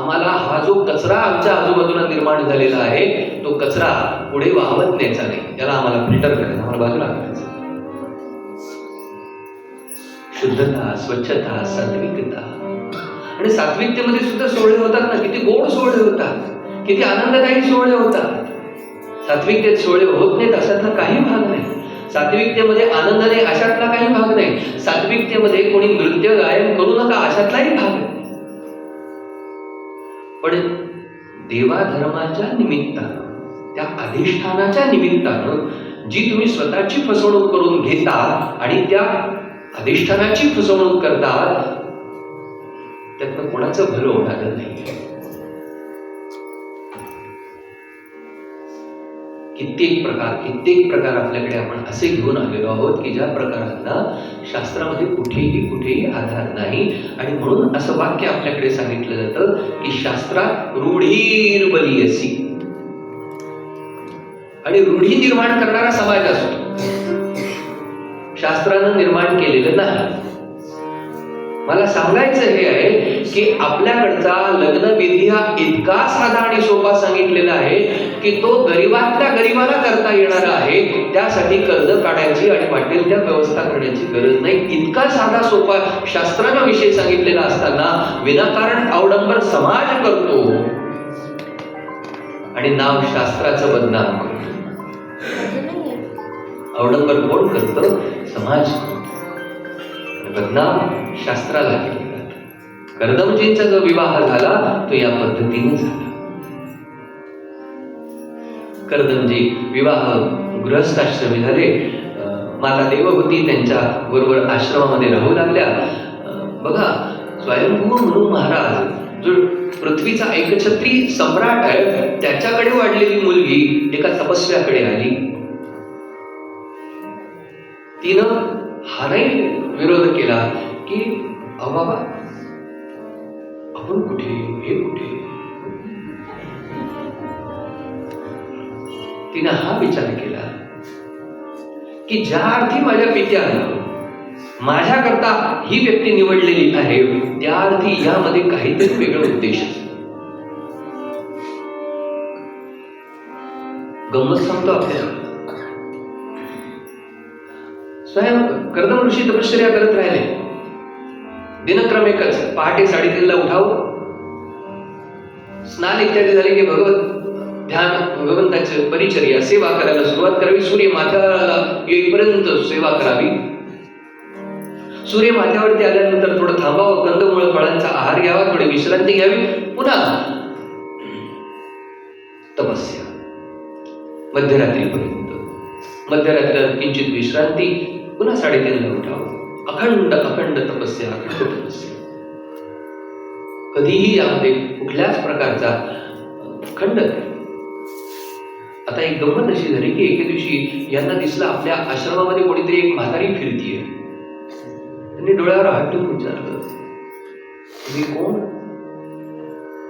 आम्हाला हा जो कचरा आमच्या आजूबाजूला निर्माण झालेला आहे तो कचरा पुढे वाहवत न्यायचा नाही, त्याला आम्हाला फिल्टर करायचं, आम्हाला बाजूला करायचं. शुद्धता, स्वच्छता, सात्विकता. आणि सात्विकतेमध्ये सुद्धा सोहळे होतात ना, किती गोड सोहळे होतात, किती आनंददायी सोहळे होतात. सात्विकतेत सोहळे होत नाहीत अशातला काही भाग नाही. सात्विकतेमध्ये आनंद नाही अशातला काही भाग नाही. सात्विकतेमध्ये कोणी नृत्य गायन करू नका अशातलाही भाग नाही. पण देवाधर्माच्या निमित्तानं, त्या अधिष्ठानाच्या निमित्तानं जी तुम्ही स्वतःची फसवणूक करून घेता आणि त्या अधिष्ठानाची फसवणूक करता, त्यातनं कोणाचं भलं होणार नाही. कित्येक प्रकार आपल्याकडे आपण असे घेऊन आलेलो आहोत की ज्या प्रकारांना शास्त्रामध्ये कुठेही आधार नाही. आणि म्हणून असं वाक्य आपल्याकडे सांगितलं जातं की शास्त्रात रूढीर बलियसी. आणि रूढी निर्माण करणारा समाज असतो, शास्त्रानं निर्माण केलेलं नाही. मला सांगायचं हे आहे की आपल्याकडचा लग्नविधी हा इतका साधा आणि सोपा सांगितलेला आहे की तो गरीबातल्या गरीबाला करता येणारा आहे. त्यासाठी कर्ज काढायची आणि वाटेल त्या व्यवस्था करण्याची गरज नाही. इतका साधा सोपा शास्त्रानं विषय सांगितलेला असताना विनाकारण अवडंबर समाज करतो आणि नाव शास्त्राचं बदनाम करतो. अवडंबर कोण करतं? समाज. बदनाम शास्त्राला केलं जातं. कर्दमजींचा जो विवाह झाला तो या पद्धतीने झाला. कर्दमजी विवाह गृहस्थाश्रमी झाले. माता देवहूती त्यांच्या बरोबर आश्रमामध्ये राहू लागल्या. बघा, स्वयंभू म्हणू महाराज जो पृथ्वीचा एकछत्री सम्राट आहे त्याच्याकडे वाढलेली मुलगी एका तपस्व्याकडे आली. तिनं हाही विरोध केला की अहो बाबा आपण कुठे, हे कुठे. तिनं हा विचार केला की ज्या अर्थी माझ्या पित्यानं माझ्याकरता ही व्यक्ती निवडलेली आहे त्या अर्थी यामध्ये काहीतरी वेगळं उद्देश आहे. गंमत सांगतो आपल्याला. स्वयं कर्दम ऋषी तपश्चर्या करत राहिले. दिनक्रम एकच, पहाटे 3:30ला उठावं, स्नान इत्यादी झाले की ध्यान, भगवंताची परिचर्या, सेवा करायला सुरुवात करावी. सूर्य माथ्याला येईपर्यंत सेवा करावी. सूर्य माथ्यावरती आल्यानंतर थोडं थांबावं, कंदमुळं फळांचा आहार घ्यावा, थोडी विश्रांती घ्यावी, पुन्हा तपस्या मध्यरात्रीपर्यंत. मध्यरात्रीला किंचित विश्रांती, पुन्हा 3:30ला उठावं. अखंड तपस्या, अखंड तपस्या. कधीही यामध्ये कुठल्याच प्रकारचा खंड नाही. आता एक गंमत अशी झाली की एके दिवशी यांना दिसलं आपल्या आश्रमामध्ये कोणीतरी एक म्हातारी फिरतीये. त्यांनी डोळ्यावर हात ठेवून विचारलं, तुम्ही कोण?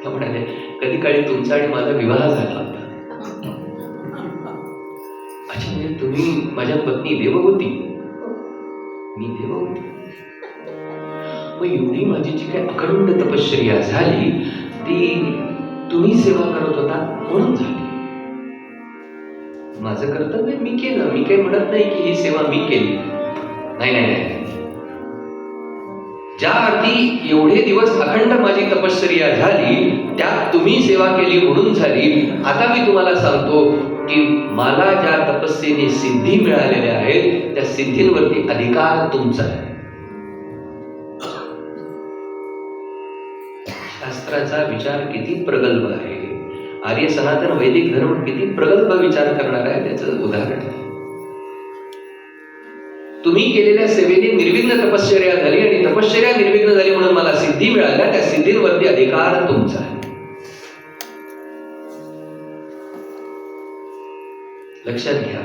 त्या म्हणाले, कधी काळी तुमचा आणि माझा विवाह झाला होता. अच्छा, म्हणजे तुम्ही माझ्या पत्नी देवहूती? मी देवहूती. मग एवढी माझी जी काही अखंड तपश्चर्या झाली ती तुम्ही सेवा करत होता म्हणून झाली. माझं कर्तव्य मी केलं. मी काही म्हणत नाही की ही सेवा मी केली. नाही. ज्या अर्थी एवढे दिवस अखंड माझी तपश्चर्या झाली त्यात तुम्ही सेवा केली म्हणून झाली. आता मी तुम्हाला सांगतो की मला ज्या तपस्येने सिद्धी मिळालेल्या आहेत त्या सिद्धींवरती अधिकार तुमचा आहे. शास्त्राचा विचार किती प्रगल्भ आहे. आर्य सनातन वैदिक धर्म किती प्रगल्भ विचार करणार आहे त्याचं उदाहरण आहे. तुम्ही केलेल्या सेवेने निर्विघ्न तपश्चर्या झाली आणि तपश्चर्या निर्विघ्न झाली म्हणून मला सिद्धी मिळाल्या. त्या सिद्धींवरती अधिकार तुमचा आहे. लक्षात घ्या.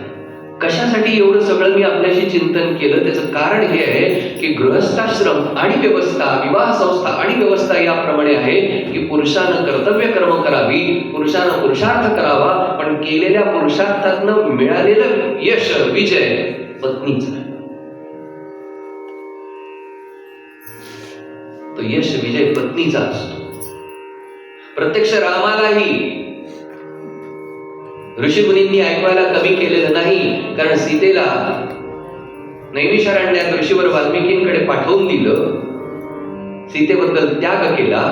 कशासाठी एवढं सगळं मी आपल्याशी चिंतन केलं त्याचं कारण हे आहे की गृहस्थाश्रम आणि व्यवस्था, विवाह संस्था आणि व्यवस्था याप्रमाणे आहे की पुरुषानं कर्तव्य कर्म करावी, पुरुषानं पुरुषार्थ करावा, पण केलेल्या पुरुषार्थातनं मिळालेलं यश, विजय पत्नीचा. तो यश विजय पत्नीचा असतो. प्रत्यक्ष रामालाही ऋषीमुनींनी ऐकवायला कमी केलेलं नाही, कारण सीतेला नैमिषारण्यात ऋषीवर वाल्मिकींकडे पाठवून दिलं, सीतेबद्दल त्याग केला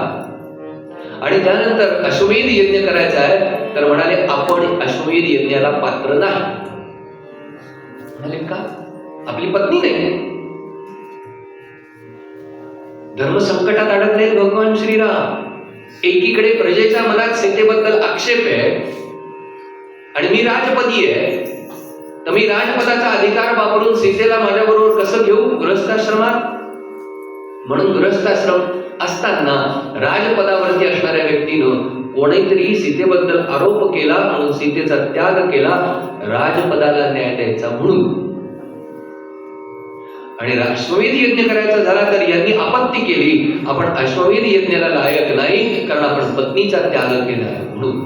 आणि त्यानंतर अश्वमेध यज्ञ करायचा आहे तर म्हणाले आपण अश्वमेध यज्ञाला पात्र नाही. म्हणाले का? आपली पत्नी नाही. धर्म संकटात अडकले भगवान श्रीराम. एकीकडे प्रजेच्या मनात सीतेबद्दल आक्षेप आहे आणि मी राजपदी आहे, तर मी राजपदाचा अधिकार वापरून सीतेला माझ्याबरोबर कसं घेऊ गृहस्थाश्रमात? म्हणून गृहस्थाश्रम असताना राजपदावरती असणाऱ्या व्यक्तीनं कोणीतरी सीतेबद्दल आरोप केला म्हणून सीतेचा त्याग केला, राजपदाला न्याय द्यायचा म्हणून. आणि अश्वमेध यज्ञ करायचा झाला तर यांनी आपत्ती केली, आपण अश्वमेध यज्ञाला लायक नाही कारण आपण पत्नीचा त्याग केला म्हणून.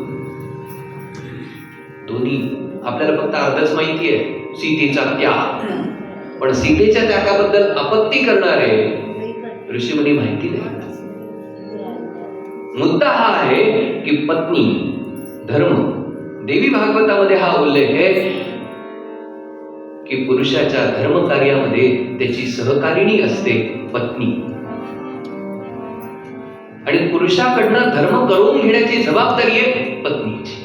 दोन्ही आपल्याला फक्त अर्धच माहिती आहे, सीतेचा त्याग, पण सीतेच्या त्यागाबद्दल आपत्ती करणारे ऋषीमुनी माहिती नाही. मुद्दा हा आहे की पत्नी धर्म. देवी भागवतामध्ये हा उल्लेख आहे की पुरुषाच्या धर्म कार्यामध्ये त्याची सहकारिणी असते पत्नी, आणि पुरुषाकडनं धर्म करून घेण्याची जबाबदारी आहे पत्नीची.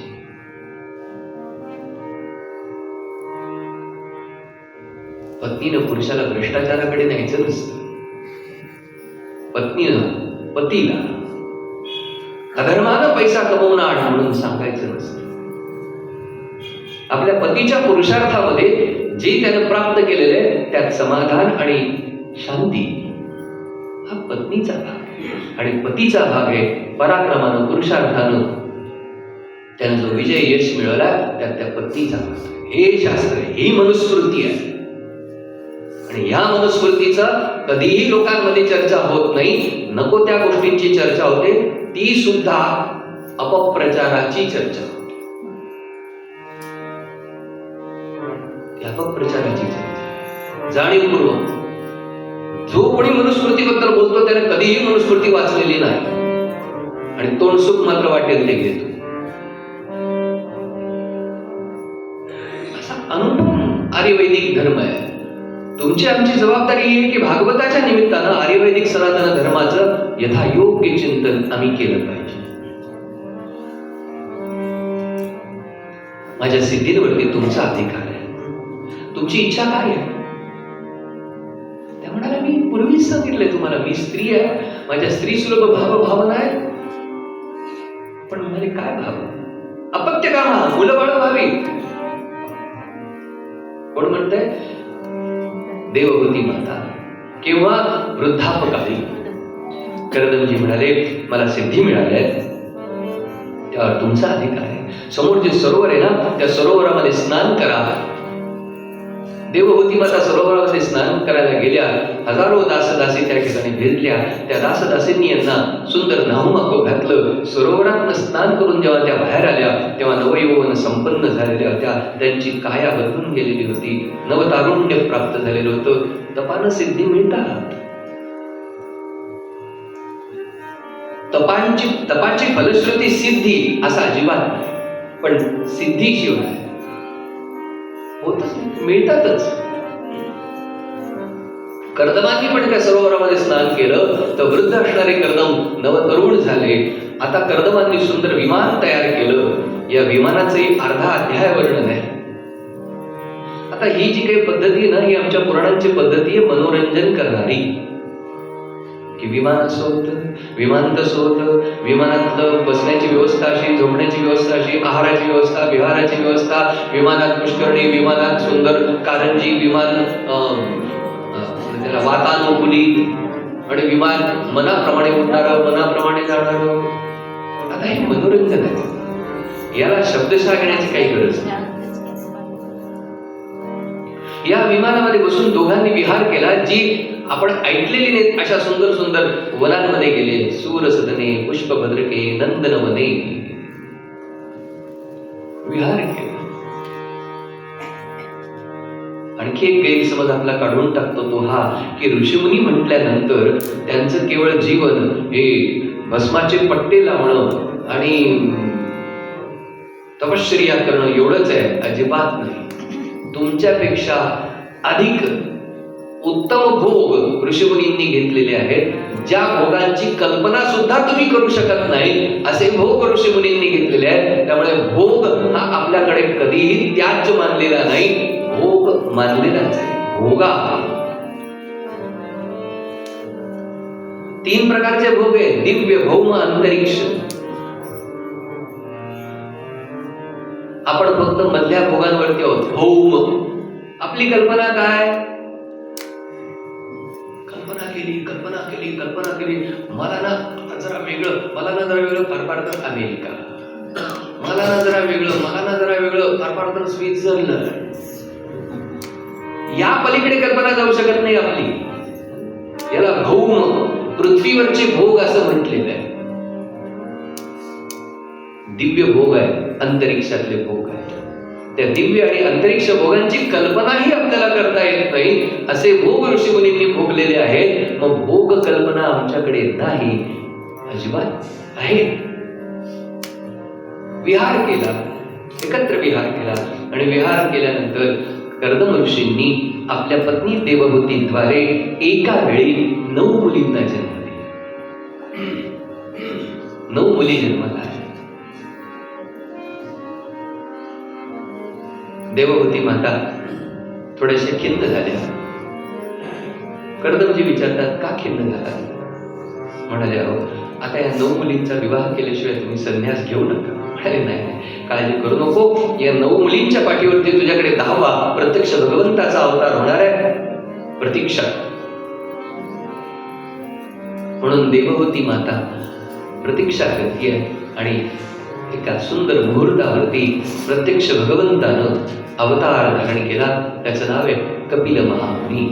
पत्नीनं पुरुषाला भ्रष्टाचाराकडे न्यायचं नसतं. पत्नीनं पतीला अधर्मानं पैसा कमवून आण म्हणून सांगायचं नसतं. आपल्या पतीच्या पुरुषार्थामध्ये जे त्यानं प्राप्त केलेले त्यात समाधान आणि शांती हा पत्नीचा भाग, आणि पतीचा भाग आहे पराक्रमानं पुरुषार्थानं त्यानं जो विजय यश मिळवला त्यात त्या पत्नीचा भाग. हे शास्त्र आहे, ही मनुस्मृती आहे. आणि या मनुस्मृतीचा कधीही लोकांमध्ये चर्चा होत नाही. नको त्या गोष्टींची चर्चा होते, ती सुद्धा अपप्रचाराची चर्चा होते. अपप्रचाराची चर्चा जाणीवपूर्वक. जो कोणी मनुस्मृतीबद्दल बोलतो त्याने कधीही मनुस्मृती वाचलेली नाही आणि तोंडसुख मात्र वाटेल ते घेतो. असा अनुपम आर्यवैदिक धर्म आहे. तुमची आमची जबाबदारी आहे की भागवताच्या निमित्तानं आर्यवैदिक सनातन धर्माचं यथायोग्य चिंतन आम्ही केलं पाहिजे. माझ्या सिद्धींवरती तुमचा अधिकार आहे. तुमची इच्छा काय आहे? त्या म्हणाला मी पूर्वीच सांगितलंय तुम्हाला, मी स्त्री आहे, माझ्या स्त्री सुलभ भावना आहे. पण म्हणाले काय भाव? अपत्य कामा, मुलं बाळ व्हावी. कोण म्हणतंय? देवहूती माता किंवा वृद्धापकाळी. कर्दमजी म्हणाले मला सिद्धी मिळाल्या, त्यावर तुमचा अधिकार आहे. समोर जे सरोवर आहे ना त्या सरोवरामध्ये स्नान करा. देवहूती माता सरोवरामध्ये स्नान करायला गेल्या. हजारो दासदासी त्या ठिकाणी भेटल्या. त्या दासदासींनी यांना सुंदर नाहूमाको घातलं. सरोवरात स्नान करून जेव्हा त्या बाहेर आल्या तेव्हा नवयौवन संपन्न झालेल्या होत्या. त्यांची काया बदलून गेलेली होती. नवतारुण्य प्राप्त झालेलं होतं. तपानं सिद्धी मिळतात. तपाची फलश्रुती सिद्धी असं अजिबात नाही, पण सिद्धीशिवाय होतच मिळतातच. कर्दमांनी पण त्या सरोवरामध्ये स्नान केलं तर वृद्ध असणारे कर्दम नवतरुण झाले. आता कर्दमांनी सुंदर विमान तयार केलं. या विमानाचे अर्धा अध्याय वर्णन आहे. आता ही जी काही पद्धती ना ही आमच्या पुराणांची पद्धती आहे मनोरंजन करणारी. की विमान असं होतं, विमान तसं होतं, विमानातलं बसण्याची व्यवस्था अशी, झोपण्याची व्यवस्था अशी, आहाराची व्यवस्था, विहाराची व्यवस्था, विमानात पुष्करणी, विमानात सुंदर कारंजी, विमान त्याला वातानुकूलित, आणि विमान मनाप्रमाणे उडणारं, मनाप्रमाणे जाणारं. आता हे मनोरंजन आहे. याला शब्दशः घेण्याची काही गरज नाही. या विमानामध्ये बसून दोघांनी विहार केला. जी आपण ऐकलेली नाहीत अशा सुंदर सुंदर वनांमध्ये गेले. सूरसदने, पुष्पभद्रके, नंदनवने विहार केला. आणखी एक गैरसमज आपला काढून टाकतो तो हा की ऋषीमुनी म्हटल्यानंतर त्यांचं केवळ जीवन हे भस्माचे पट्टे लावणं आणि तपश्चर्या करणं एवढंच आहे, अजिबात नाही. तुमच्यापेक्षा अधिक उत्तम भोग ऋषीमुनींनी घेतलेले आहेत, ज्या भोगांची कल्पना सुद्धा तुम्ही करू शकत नाही असे भोग ऋषीमुनींनी घेतलेले आहेत. त्यामुळे भोग हा आपल्याकडे कधीही त्याज्य मानलेला नाही, भोग मानलेलाच आहे. भोगा 3 प्रकारचे भोग आहेत: दिव्य, भौम, अंतरिक्ष. आपण फक्त मधल्या भोगांवरती आहोत. भौम आपली कल्पना काय? कल्पना केली मला ना जरा वेगळं फार तर अमेरिका, मला ना जरा वेगळं फार तर स्वित्झर्लंड. या पलीकडे कल्पना जाऊ शकत नाही आपली. याला भौम, पृथ्वीवरचे भोग असं म्हटलेलं आहे. दिव्य भोग आहे, अंतरिक्षातले भोग आहे. त्या दिव्य आणि अंतरिक्ष भोगांची कल्पनाही आपल्याला करता येत नाही असे भोग ऋषीमुनींनी भोगलेले आहेत. मग भोग कल्पना आमच्याकडे नाही, अजिबात आहे. विहार केला, एकत्र विहार केला आणि विहार केल्यानंतर कर्दम ऋषींनी आपल्या पत्नी देवहूतीद्वारे एका वेळी 9 मुलींना जन्म दिला. 9 मुली जन्माला आल्या. देवहूती माता थोड्याशा खिन्न झाल्या. कर्दमजी विचारतात, का खिन्न झाला? म्हणाले, अहो आता या 9 मुलींचा विवाह केल्याशिवाय तुम्ही संन्यास घेऊ नका. म्हणाले, नाही, काळजी करू नको. या 9 मुलींच्या पाठीवरती तुझ्याकडे 10वा प्रत्यक्ष भगवंताचा अवतार होणार आहे, प्रतीक्षा. म्हणून देवहूती माता प्रतीक्षा करते आणि एका सुंदर मुहूर्तावरती प्रत्यक्ष भगवंतानं अवतार धारण केला. त्याचं नाव आहे कपिल महामुनी.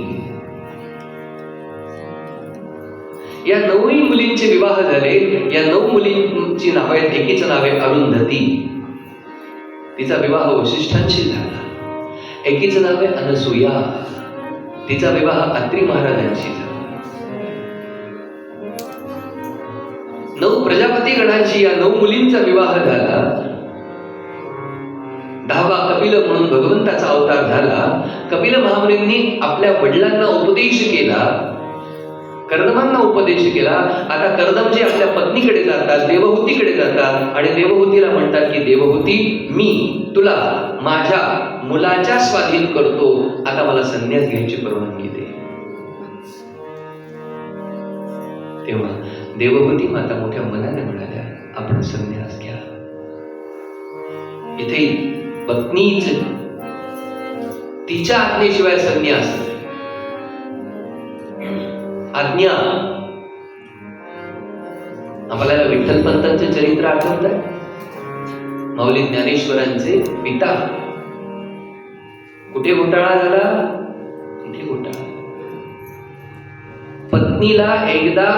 या 9ही मुलींचे विवाह झाले. या 9 मुलींची नाव आहेत. एकीचं नाव आहे अरुंधती, तिचा विवाह वशिष्ठांशी झाला. एकीचं नाव आहे अनसूया, तिचा विवाह अत्रि महाराजांशी झाला. 9 प्रजापती गणांशी या 9 मुलींचा विवाह झाला. 10वा कपिल म्हणून भगवंताचा अवतार झाला. कपिल महामुनींनी आपल्या वडिलांना उपदेश केला, कर्दमांना उपदेश केला. आता कर्दमजी आपल्या पत्नीकडे जातात, देवहूतीकडे जातात आणि देवहूतीला म्हणतात की देवहूती, मी तुला माझ्या मुलाच्या स्वाधीन करतो, आता मला संन्यास घ्यायची परवानगी दे. तेव्हा देवहूती माता मोठ्या मनाने म्हणाल्या, आपण संन्यास घ्या. इथे पत्नीच तिच्या आज्ञेशिवाय संन्यास, आज्ञा. आपल्याला विठ्ठलपंतांचे चरित्र आठवत आहे. माऊली ज्ञानेश्वरांचे पिता. कुठे घोटाळा झाला? इथे घोटाळा. पत्नीला एकदा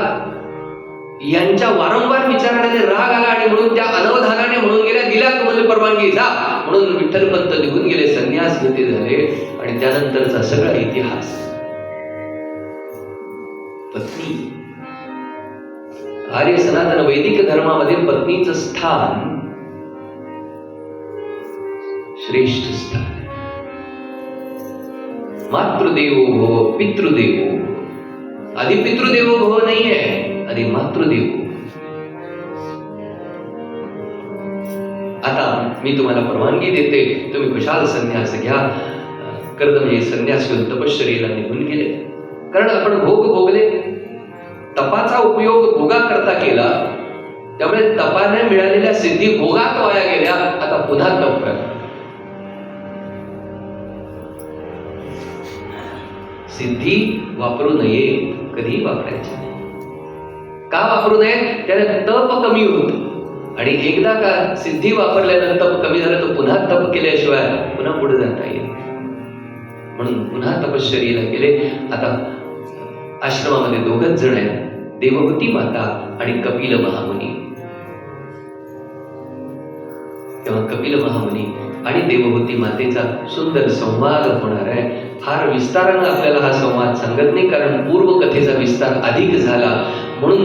यांच्या वारंवार विचारण्याने राग आला आणि म्हणून त्या अनवधानाने म्हणून गेल्या, दिला तुम्हाला परवानगी जा म्हणून विठ्ठलपंत निघून गेले, संन्यास घेते झाले. आणि त्यानंतरचा सगळा इतिहास. पत्नी, आर्य सनातन वैदिक धर्मामध्ये पत्नीचं स्थान श्रेष्ठ स्थान आहे. मातृदेवो भव, पितृदेवो. आधी पितृदेवो भव नाहीये, आधी मातृदेवो. आता मी तुम्हाला परवानगी देते, तुम्ही खुशाल संन्यास घ्या. कर्दम हे संन्यास घेऊन तपश्चर्येला निघून गेले. कारण आपण भोग भोगले, तपाचा उपयोग भोगा करता केला, त्यामुळे तपाने मिळालेल्या सिद्धी भोगात वाया गेल्या. आता पुन्हा तप करा. सिद्धी वापरू नये, कधीही वापरायची नाही. का वापरू नये? त्याने तप कमी होत. आणि एकदा का सिद्धी वापरल्यानंतर तप कमी झालं तर पुन्हा तप केल्याशिवाय पुन्हा पुढे जाता येईल. म्हणून पुन्हा तपश्चर्येला गेले. आता आश्रमामध्ये 2च जण आहेत, देवहूती माता आणि कपिल महामुनी. तेव्हा कपिल महामुनी आणि देवहूती मातेचा सुंदर संवाद होणार आहे. फार विस्तारानं आपल्याला हा संवाद सांगत नाही, कारण पूर्व कथेचा विस्तार अधिक झाला. म्हणून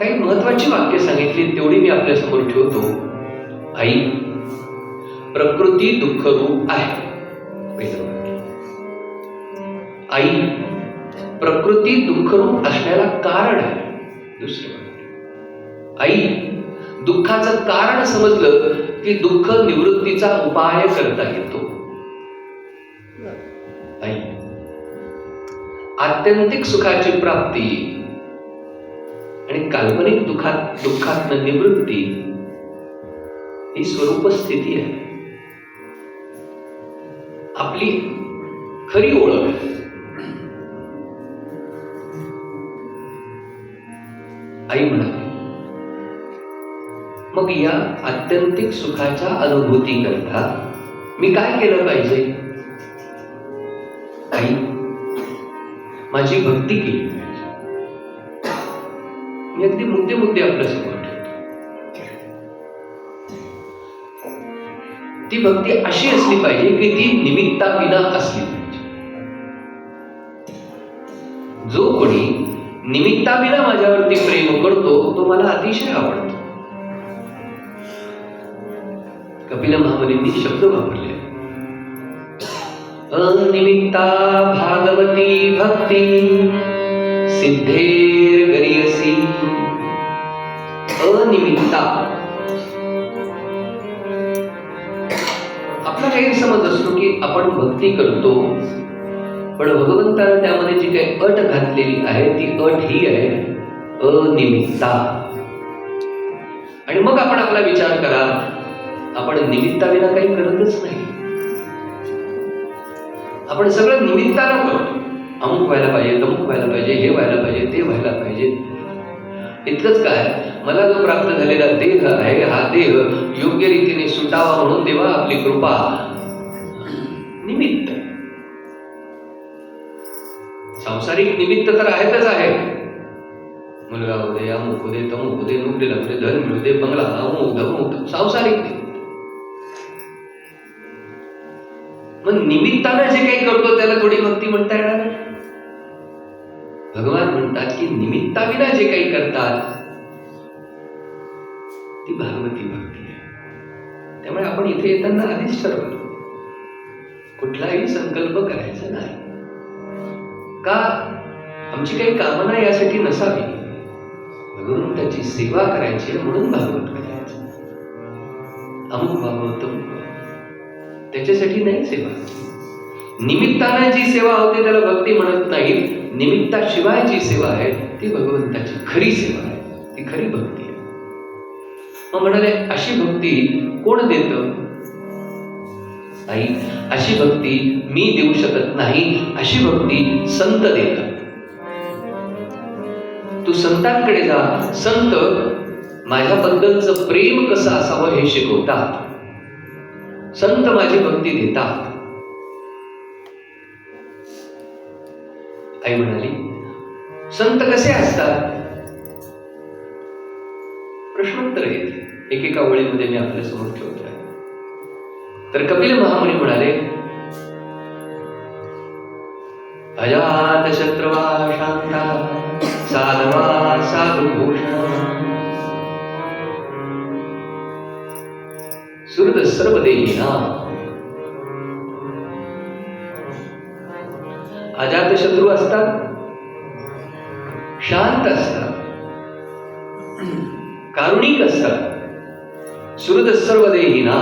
काही महत्वाची वाक्य सांगितली, तेवढी मी आपल्या समोर ठेवतो. आई, प्रकृती दुःखरूप आहे. पहिलं वाक्य. आई, प्रकृती दुःखरूप असण्याला कारण आहे. दुसरं वाक्य. आई, दुःखाचं कारण समजलं की दुःख निवृत्तीचा उपाय करता येतो. आई, आत्यंतिक सुखाची प्राप्ती आणि काल्पनिक दुःखातनं निवृत्ती ही स्वरूप स्थिती आहे. आपली खरी ओळख. आई म्हणाली, मग या आत्यंतिक सुखाच्या अनुभूती करता मी काय केलं पाहिजे? आई, माझी भक्ती केली पाहिजे. मी अगदी मुद्दे आपल्या समोर ठेवतो. ती भक्ती अशी असली पाहिजे की ती निमित्ताविना असली पाहिजे. जो कोणी निमित्ताविना माझ्यावरती प्रेम करतो तो मला अतिशय आवडतो. कपिल महामुनींनी शब्द वापरले, अनिमित्ता भागवती भक्ती सिद्धेर गरीयसी. अनिमित्ता. आपला गैरसमज असतो की आपण भक्ती करतो, पण भगवंताने त्यामध्ये जी काही अट घातलेली आहे ती अट ही आहे अनिमित्ता. आणि मग आपण आपला विचार करा, आपण निमित्ताविना काही करतच नाही. आपण सगळं निमित्तानं करतो. अमुक व्हायला पाहिजे, तमुक व्हायला पाहिजे, हे व्हायला पाहिजे, ते व्हायला पाहिजे. इतकंच काय, मला जो प्राप्त झालेला देह आहे, हा देह योग्य रीतीने सुटावा म्हणून तेव्हा आपली कृपा. निमित्त. सांसारिक निमित्त तर आहेतच आहे. मुलगा होऊ दे, अमुक होऊ दे, तमुक होऊ दे, नोकरी लागू दे, धन मिळू दे, बंगला, अमुक सांसारिक निमित्त. मग निमित्तानं जे काही करतो त्याला थोडी भक्ती म्हणता येणार नाही. भगवान म्हणतात की निमित्ताविना जे काही करतात ती भागवती भक्ती आहे. त्यामुळे आपण इथे येताना आधीच ठरवलं, कुठलाही संकल्प करायचा नाही. का? आमची काही कामना यासाठी नसावी, भगवंताची सेवा करायची म्हणून भागवत करायचं. अमुक भागवत त्याच्यासाठी नाही सेवा. निमित्ताने जी सेवा होते त्याला भक्ती म्हणत नाही. निमित्ताशिवाय जी सेवा आहे ती भगवंताची खरी सेवा आहे, ती खरी भक्ती आहे. मग म्हणाले, अशी भक्ती कोण देतं? आई, अशी भक्ती मी देऊ शकत नाही, अशी भक्ती संत देतात. तू संतांकडे जा. संत माझ्याबद्दलचं प्रेम कसं असावं हे शिकवतात. संत माझी भक्ती देतात. आई म्हणाली, संत कसे असतात? प्रश्नोत्तर येते. एकेका ओळीमध्ये मी आपल्या समोर ठेवतोय. तर कपिल महामुनी म्हणाले, अजात शत्रुवा शांता साधवा साधुभूषण सुहृद सर्व देहिना. अजात शत्रू असतात, शांत असतात, कारुणिक असतात, सुहृद सर्व देहिना.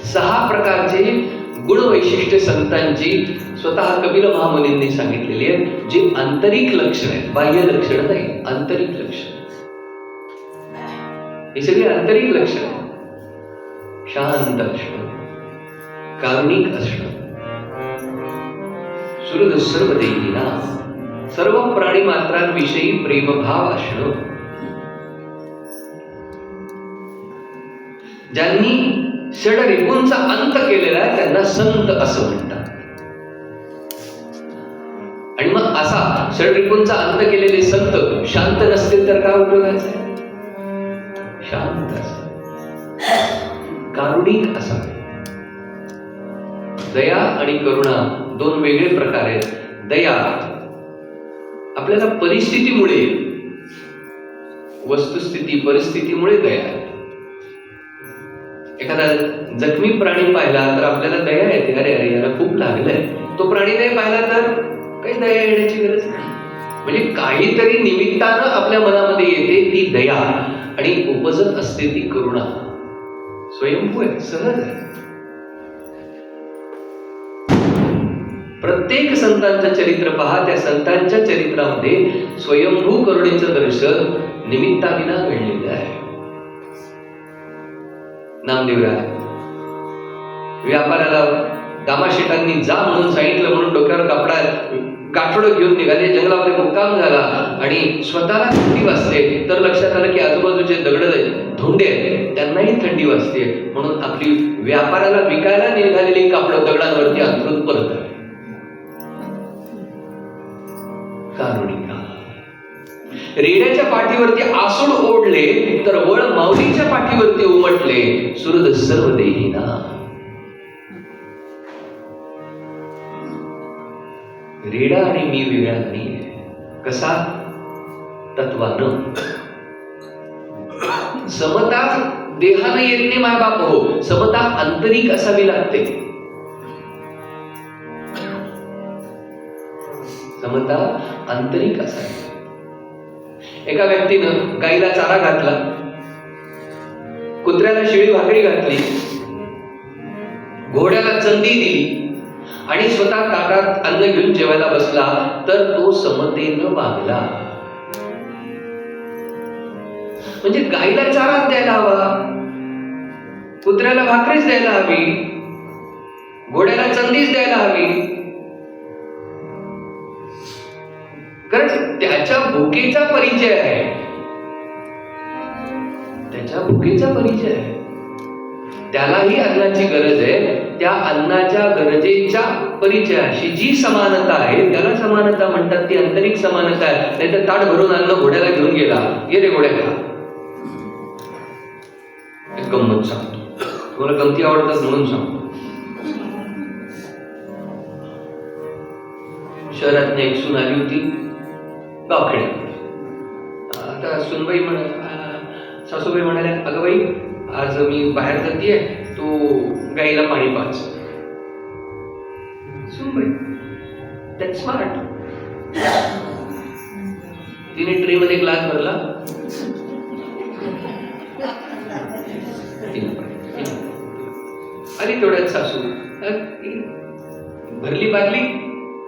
6 प्रकारचे गुण वैशिष्ट्य संतांची स्वतः कपिल महामुनींनी सांगितलेली आहेत, जी आंतरिक लक्षण आहेत, बाह्य लक्षण नाही, आंतरिक लक्षण. ही सगळी आंतरिक लक्षण आहेत. शांत असणं, कारुणिक असणं, सुहृद सर्व देहिना, सर्व प्राणी मात्रांविषयी प्रेमभाव असणं. ज्यांनी षड रिपूंचा अंत केलेला आहे त्यांना संत असं म्हणतात. आणि मग असा षड रिपूंचा अंत केलेले संत शांत नसतील तर काय उपयोगाचं आहे? शांत असावे, कारुणिक असावे. दया आणि करुणा 2 वेगळे प्रकार आहेत. दया आपल्याला परिस्थितीमुळे, वस्तुस्थिती परिस्थितीमुळे दया आहे. एखादा जखमी प्राणी पाहिला तर आपल्याला दया येते, अरे अरे याला खूप लागलंय. तो प्राणी नाही पाहिला तर काही दया येण्याची गरज नाही. म्हणजे काहीतरी निमित्तानं आपल्या मनामध्ये येते ती दया आणि उपजत असते ती करुणा. स्वयंभू आहे, सहज आहे. प्रत्येक संतांचं चरित्र पहा, त्या संतांच्या चरित्रामध्ये स्वयंभू करुणेचं दर्शन निमित्ताविना घडलेलं आहे. नामदेवराय व्यापाराला दामाशेटांनी जा म्हणून सांगितलं म्हणून डोक्यावर कापडा गाठोडं घेऊन निघाले, जंगलामध्ये मुक्काम झाला आणि स्वतःला थंडी वाजते तर लक्षात आलं की आजूबाजूचे दगड धोंडे आहेत, त्यांनाही थंडी वाजते म्हणून आपली व्यापाराला विकायला निघालेली कापडं दगडांवरती अंथरून परत आले. कारुणिका. रेड्याच्या पाठीवरती आसूड ओढले तर वळ माऊलीच्या पाठीवरती उमटले, सुहृद सर्व देहिना. रेडा आणि मी वेगळा नाही. कसा? तत्वानं. समता देहानं येत नाही मायबाप हो, समता आंतरिक असावी लागते. समता आंतरिक असावी. एका व्यक्तीनं गाईला चारा घातला, कुत्र्याला शिळी भाकरी घातली, घोड्याला चंदी दिली आणि स्वतः ताटात अन्न घेऊन जेवायला बसला तर तो समतेनं वागला. म्हणजे गाईला चाराच द्यायला हवा, कुत्र्याला भाकरीच द्यायला हवी, घोड्याला चंदीच द्यायला हवी. कारण त्याच्या भुकेचा परिचय आहे, त्याच्या भुकेचा परिचय आहे. त्यालाही अन्नाची गरज आहे. त्या अन्नाच्या गरजेच्या परिचयाशी जी समानता आहे त्याला समानता म्हणतात. ती आंतरिक समानता आहे. नाही तर ताट भरून अन्न घोड्याला घेऊन गेला, ये रे घोड्या खा. एक गंमत सांगतो, तुम्हाला गमती आवडतात म्हणून सांगतो. शहरात एक सून आली होती गावखेड्यात. आता सुनबाई सासूबाई म्हणाल्या, अगं बाई आज मी बाहेर जातीये, तू गाईला पाणी पाच. सुनबाई दॅट स्मार्ट. तिने ट्रे मध्ये ग्लास भरला, आली तेवढ्यात सासू, भरली बादली,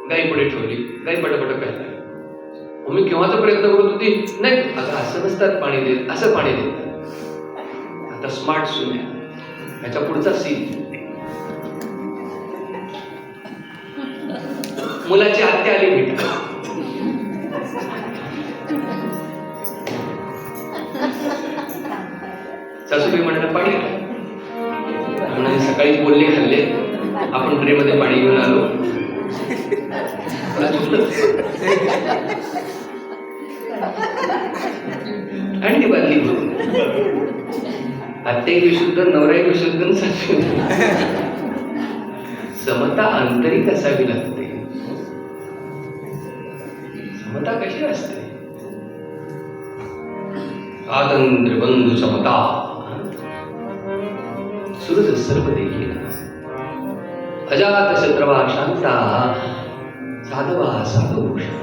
गाई पुढे ठेवली, गाई पटापट प्यायला. मी केव्हाचा प्रयत्न करत होती, नाही आता असं नसतात पाणी देत, असं पाणी देतात. आता स्मार्ट सून आहे. याच्या पुढचा सीन, मुलाची आत्या आली भेट. सासूबाई म्हणाला पाणी म्हणाले, सकाळी बोलले खाल्ले, आपण ट्रे मध्ये पाणी घेऊन आलो. आणि ती बादली भरून आत्या विशुद्ध, नवरा विशुद्ध, सासू. समता आंतरिक असावी लागते. समता कशी असते? स्वातंत्र्य बंधू समता, सुहृद सर्व देहिना. अजात शत्रवा शांता, साधवा साधुभूषण.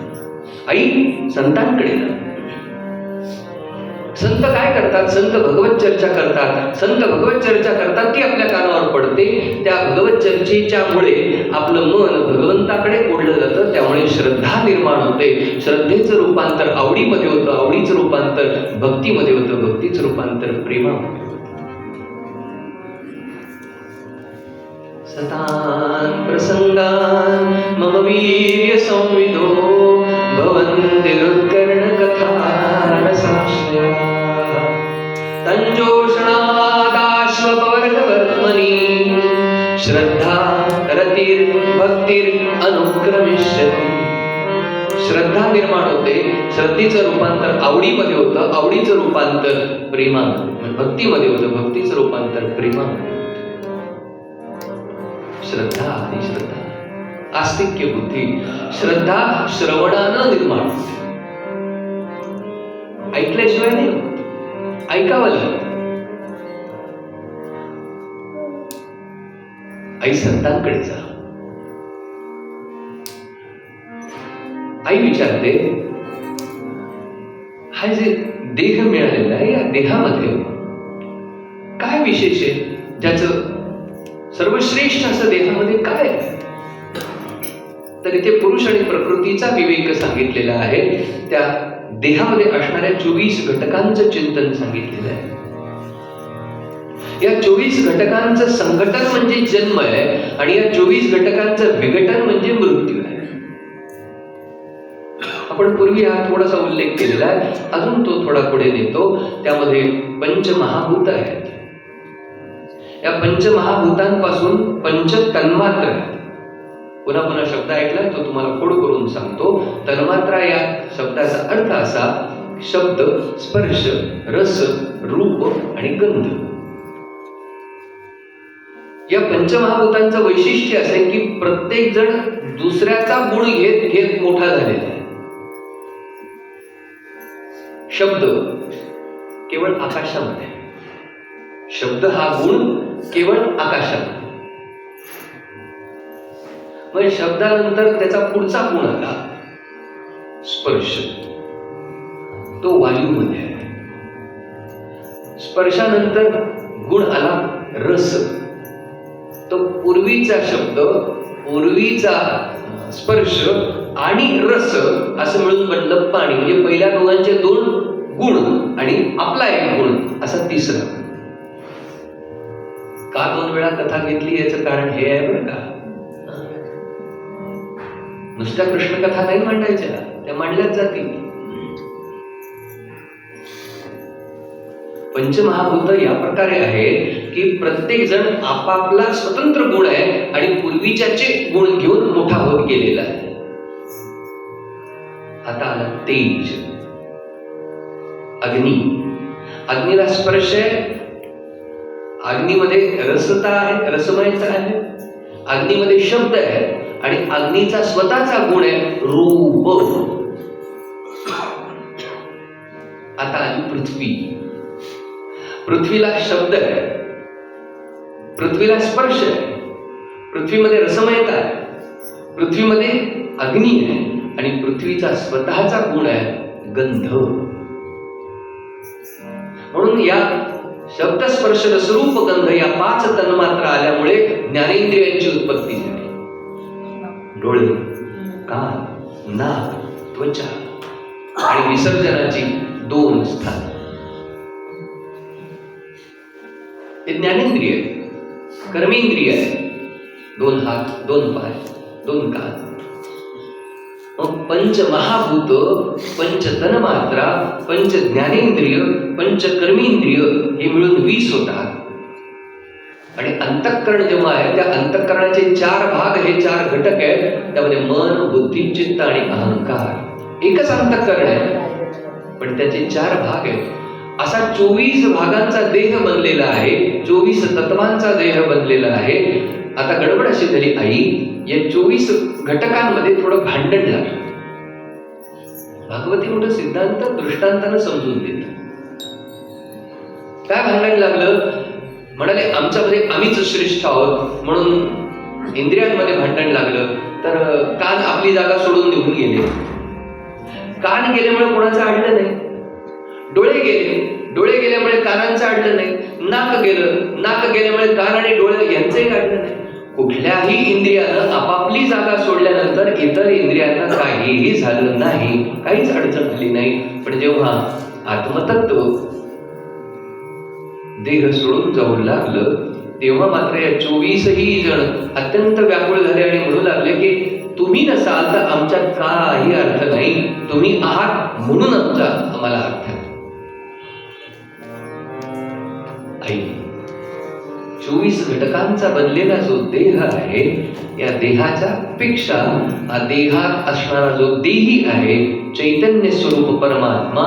आई संतांकडे जा. संत काय करतात? संत भगवत चर्चा करतात. संत भगवत चर्चा करतात ती आपल्या कानावर पडते. त्या भगवत चर्चेच्यामुळे आपलं मन भगवंताकडे ओढलं जातं. त्यामुळे श्रद्धा निर्माण होते. श्रद्धेचं रूपांतर आवडीमध्ये होतं, आवडीचं रूपांतर भक्तीमध्ये होतं, भक्तीचं रूपांतर प्रेमामध्ये. सतान प्रसंगान मम वीर्य संविदो भवन्तिरुत्कर्ण कथा रसाश्रया. तंजोषणादाश्वपवर्गवर्त्मनि श्रद्धा रतिर् भक्तिर् अनुक्रमिष्यति. श्रद्धा निर्माण होते, श्रद्धेचं रूपांतर आवडीमध्ये होतं, आवडीचं रूपांतर प्रेमामध्ये, भक्तीमध्ये होतं, भक्तीचं रूपांतर प्रेमामध्ये. श्रद्धा आणि श्रद्धा आस्तिक्य बुद्धी. श्रद्धा श्रवणानं निर्माण होते. ऐकल्याशिवाय नाही होत, ऐकावं लागतं. आई संतांकडे जा. आई विचारते, हा जे देह मिळालेला आहे, या देहामध्ये काय विशेष आहे, ज्याचं सर्वश्रेष्ठ असं देहामध्ये काय आहे? तर इथे पुरुष आणि प्रकृतीचा विवेक सांगितलेला आहे. त्या देहामध्ये असणाऱ्या 24 घटकांचं चिंतन सांगितलेलं आहे. या 24 घटकांचं संघटन म्हणजे जन्म आहे आणि या 24 घटकांचं विघटन म्हणजे मृत्यू आहे. आपण पूर्वी हा थोडासा उल्लेख केलेला आहे, अजून तो थोडा पुढे नेतो. त्यामध्ये पंचमहाभूत आहेत. या पंचमहाभूतांपासून पंच तन्मात्र आहेत. पुन्हा पुन्हा शब्द ऐकला तो तुम्हाला फोड करून सांगतो. तन्मात्रा या शब्दाचा अर्थ असा, शब्द, स्पर्श, रस, रूप आणि गंध. या पंचमहाभूतांचं वैशिष्ट्य असं आहे की प्रत्येक जण दुसऱ्याचा गुण घेत घेत मोठा झालेला आहे. शब्द केवळ आकाशामध्ये, शब्द हा गुण केवळ आकाशामध्ये. मग शब्दानंतर त्याचा पुढचा गुण आला स्पर्श, तो वायूमध्ये आहे. स्पर्शानंतर गुण आला रस, तो पूर्वीचा शब्द, पूर्वीचा स्पर्श आणि रस असं मिळून बनलं पाणी. म्हणजे पहिल्या दोघांचे 2 गुण आणि आपला 1 गुण असा तिसरा. का 2 वेळा कथा घेतली याचं कारण हे आहे बरं का. नुसत्या कृष्ण कथा नाही मांडायच्या, त्या मांडल्याच जातील. पंचमहाभूत या प्रकारे आहे की प्रत्येक जण आपापला स्वतंत्र गुण आहे आणि पूर्वीच्याचे गुण घेऊन मोठा होत गेलेला आहे. आता आला तेज, अग्नी. अग्नीला स्पर्श आहे, अग्नीमध्ये रसता आहे, रसमयता आहे, अग्नीमध्ये शब्द आहे आणि अग्नीचा स्वतःचा गुण आहे रूप. आता आली पृथ्वी. पृथ्वीला शब्द आहे, पृथ्वीला स्पर्श आहे, पृथ्वीमध्ये रसमयता आहे, पृथ्वीमध्ये अग्नी आहे आणि पृथ्वीचा स्वतःचा गुण आहे गंध. म्हणून या शब्द, स्पर्श, रसरूप, गंध या 5 तन्मात्रा आल्यामुळे ज्ञानेंद्रियांची उत्पत्ती झाली. डोळे, कान, नाक, त्वचा आणि विसर्जनाची 2 स्थान. हे ज्ञानेंद्रिय, कर्मेंद्रिय आहे. 2 हात, 2 पाय, 2 कान. मग पंचमहाभूत, पंच तन्मात्रा, पंच ज्ञानेंद्रिय, पंच कर्मेंद्रिय हे मिळून 20 होतात. आणि अंतःकरण जेव्हा आहे, त्या अंतःकरणाचे 4 भाग, हे 4 घटक आहेत. त्यामध्ये मन, बुद्धी, चित्त आणि अहंकार. एकच अंतःकरण आहे पण त्याचे 4 भाग आहेत. असा 24 भागांचा देह बनलेला आहे, 24 तत्वांचा देह बनलेला आहे. आता गडबड अशी झाली, आई या 24 घटकांमध्ये थोडं भांडण लागलं. भागवती मोठं सिद्धांत दृष्टांतानं समजून देत. काय भांडण लागलं? म्हणाले आमच्यामध्ये आम्हीच श्रेष्ठ आहोत म्हणून इंद्रियांमध्ये भांडण लागलं. तर कान आपली जागा सोडून निघून गेले. कान गेल्यामुळे कोणाचं अडलं नाही. डोळे गेले, डोळे गेल्यामुळे कानांचं अडलं नाही. नाक गेलं, नाक गेल्यामुळे कान आणि डोळे यांचंही अडलं नाही. कुठल्याही इंद्रियानं आपापली जागा सोडल्यानंतर इतर इंद्रियांना काहीही झालं नाही, काहीच अडचण झाली नाही. पण जेव्हा आत्मतत्व देह सोडून जाऊ लागलं तेव्हा मात्र या 24ही जण अत्यंत व्याकुळ झाले आणि म्हणू लागले की तुम्ही नसाल तर आमच्यात काही अर्थ नाही, तुम्ही आहात म्हणून आम्हाला अर्थ आहे. आई 24 घटकांचा बनलेला जो देह आहे, या देहाच्या पेक्षा देहात असणारा जो देही आहे, चैतन्य स्वरूप परमात्मा,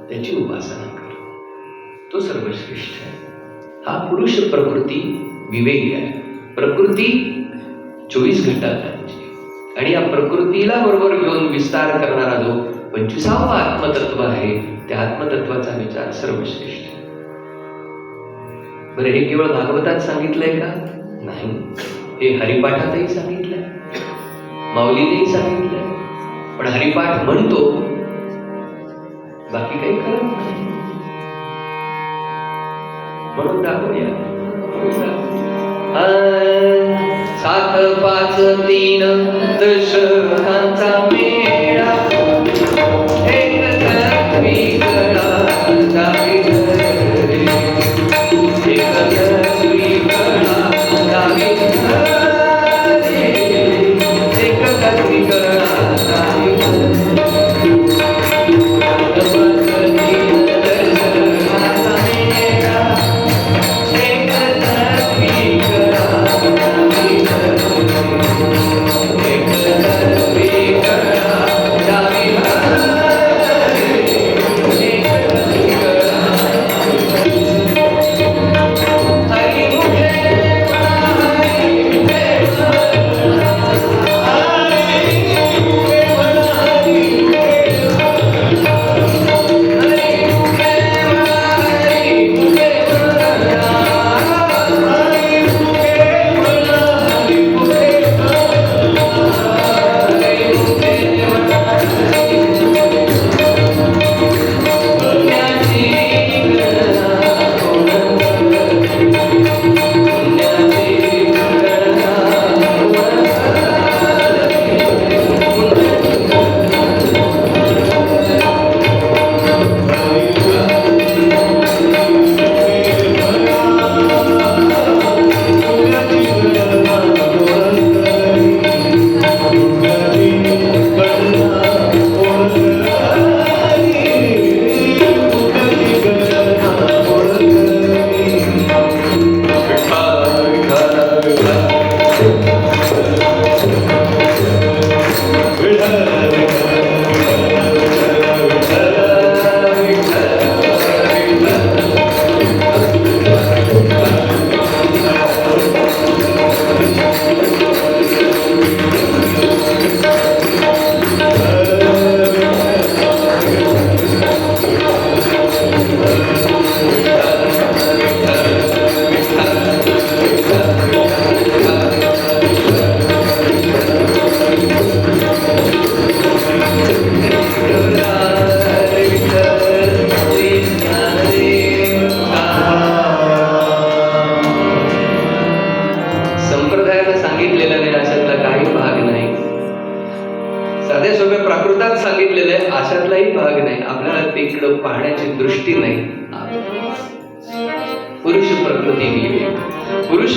त्याची उपासना कर. तो सर्वश्रेष्ठ आहे. हा पुरुष प्रकृती विवेक आहे. प्रकृती 24 घटकांची. आणि या प्रकृतीला बरोबर घेऊन विस्तार करणारा जो 25वा आत्मतत्व आहे, त्या आत्मतत्वाचा विचार सर्वश्रेष्ठ. बरं, हे केवळ भागवतात सांगितलंय का? नाही, हे हरिपाठातही सांगितलंय, माऊलीनेही सांगितलंय. पण हरिपाठ म्हणतो, बाकी काही करत नाही. म्हणून दाखवूया. 7 5 3 दशकांचा मेळा, एक तत्वी कळा जावी घरी, एक तत्वी कळा जावी घरी, एक तत्वी कळा जावी घरी. पाहण्याची दृष्टी नाही. पुरुष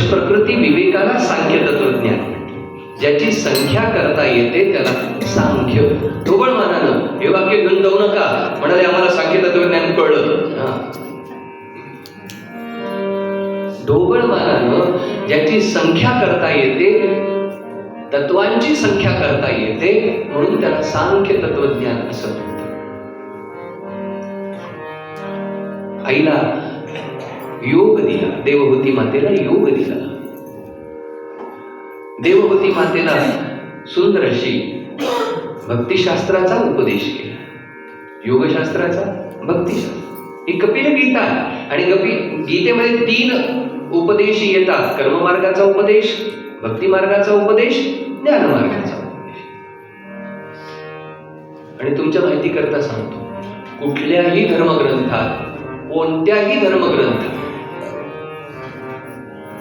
प्रकृती विवेकाला सांख्य तत्वज्ञान, ज्याची संख्या करता येते त्याला सांख्य. ढोबळ मानानं हे वाक्य घेऊन जाऊ नका, म्हणाले आम्हाला सांख्य तत्वज्ञान कळलं. ढोबळ मानानं ज्याची संख्या करता येते, तत्वांची संख्या करता येते, म्हणून त्याला सांख्य तत्वज्ञान असं म्हणतात. आईला योग दिला, देवहूती मातेला योग दिला. देवहूती मातेला सुंदर अशी भक्तिशास्त्राचा उपदेश केला. योगशास्त्राचा, भक्तिशास्त्र. ही कपिल गीता, आणि गीतेमध्ये 3 उपदेश येतात. कर्ममार्गाचा उपदेश, भक्ती मार्गाचा उपदेश, ज्ञान मार्गाचा उपदेश. आणि तुमच्या माहिती करता सांगतो, कुठल्याही धर्मग्रंथात, कोणत्याही धर्मग्रंथात,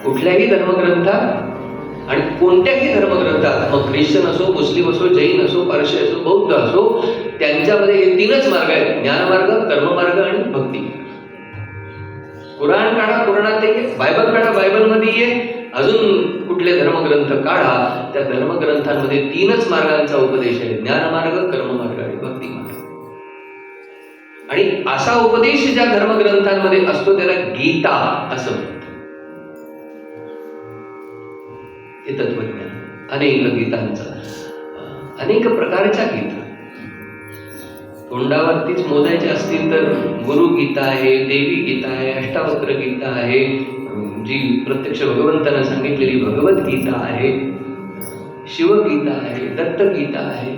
कुठल्याही धर्मग्रंथात आणि कोणत्याही धर्मग्रंथात, मग ख्रिश्चन असो, मुस्लिम असो, जैन असो, पारशी असो, बौद्ध असो, त्यांच्यामध्ये हे 3च मार्ग आहेत: ज्ञानमार्ग, कर्ममार्ग आणि भक्ती. कुराण काढा, कुराणात ये. बायबल काढा, बायबलमध्ये ये. अजून कुठले धर्मग्रंथ काढा, त्या धर्मग्रंथांमध्ये 3च मार्गांचा उपदेश आहे: ज्ञानमार्ग, कर्ममार्ग आणि भक्ती मार्ग. आणि असा उपदेश ज्या धर्मग्रंथांमध्ये असतो त्याला गीता असं म्हणतात. हे तत्वज्ञान. अनेक गीतांचं, अनेक प्रकारच्या गीता तोंडावरतीच मोजायचे असतील तर गुरुगीता आहे, देवी गीता आहे, अष्टावक्र गीता आहे, जी प्रत्यक्ष भगवंतानं सांगितलेली भगवद्गीता आहे. शिवगीता आहे, दत्तगीता आहे.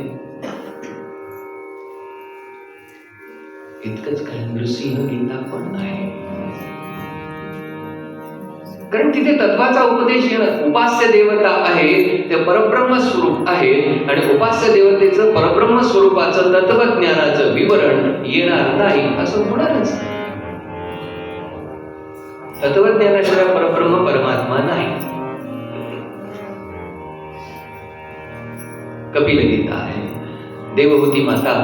इतकंच काय, नृसिंह गीता पण आहे. कारण तिथे तत्वाचा उपदेश येणं, उपास्य देवता आहे, ते परब्रह्म स्वरूप आहे आणि उपास्य देवतेचं परब्रह्म स्वरूपाचं तत्वज्ञानाचं विवरण येणार नाही असं होणारच नाही. तत्वज्ञानाशिवाय परब्रह्म परमात्मा नाही. कपिल गीता आहे. देवहूती माता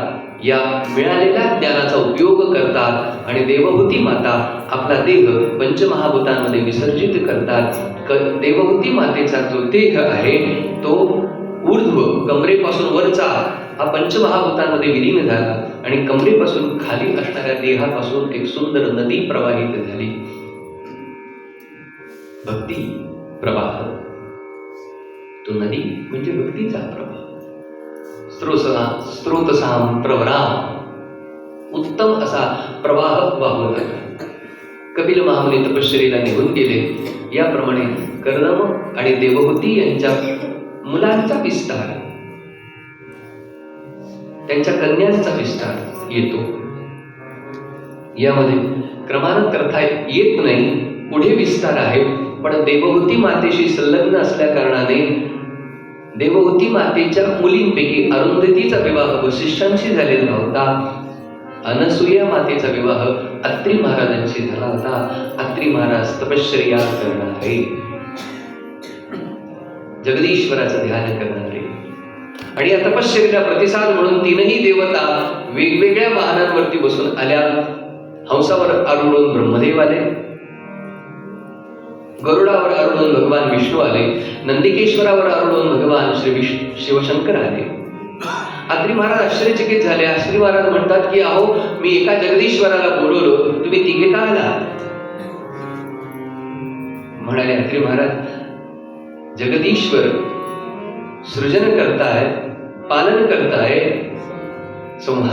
या मिळालेल्या ज्ञानाचा उपयोग करतात आणि देवहूती माता आपला देह पंचमहाभूतांमध्ये विसर्जित करतात. देवहूती मातेचा जो देह आहे तो ऊर्ध्व कमरेपासून वरचा हा पंचमहाभूतांमध्ये विलीन झाला आणि कमरेपासून खाली असणाऱ्या देहापासून एक सुंदर नदी प्रवाहित झाली. भक्ती प्रवाह. तो नदी म्हणजे भक्तीचा प्रवाह. स्त्रोतसाम प्रवराम, उत्तम असा प्रवाह वाहू लागला. कपिल महामुनी तपश्चर्येला निघून गेले. याप्रमाणे कर्दम आणि देवहूती यांच्या मुलांचा विस्तार, त्यांच्या कन्यांचा विस्तार येतो. यामध्ये क्रमानं करता येत नाही, पुढे विस्तार आहे. पण देवहूती मातेशी संलग्न असल्या कारणाने देवहूती मातेच्या मुलींपैकी अरुंधतीचा विवाह वसिष्ठांशी झालेला होता. अनसूया मातेचा विवाह अत्रि महाराजांशी झाला होता. अत्रि महाराज तपश्चर्या करणारे, जगदीश्वराचं ध्यान करणारे आणि या तपश्चर्येला प्रतिसाद म्हणून तीनही देवता वेगवेगळ्या वाहनांवरती बसून आल्या. हंसावर आरूढून ब्रह्मदेव आले, गरुडावर आरूढून भगवान विष्णू आले, नंदिकेश्वरावर आरूढून भगवान शिवशंकर आले. अत्रि महाराज आश्चर्यचकित झाले. अत्रि महाराज म्हणतात की अहो, मी एका जगदीश्वराला बोलवलं, तुम्ही तिघे का आला? म्हणाले अत्रि महाराज, जगदीश्वर सृजन करताय, पालन करताय, संहार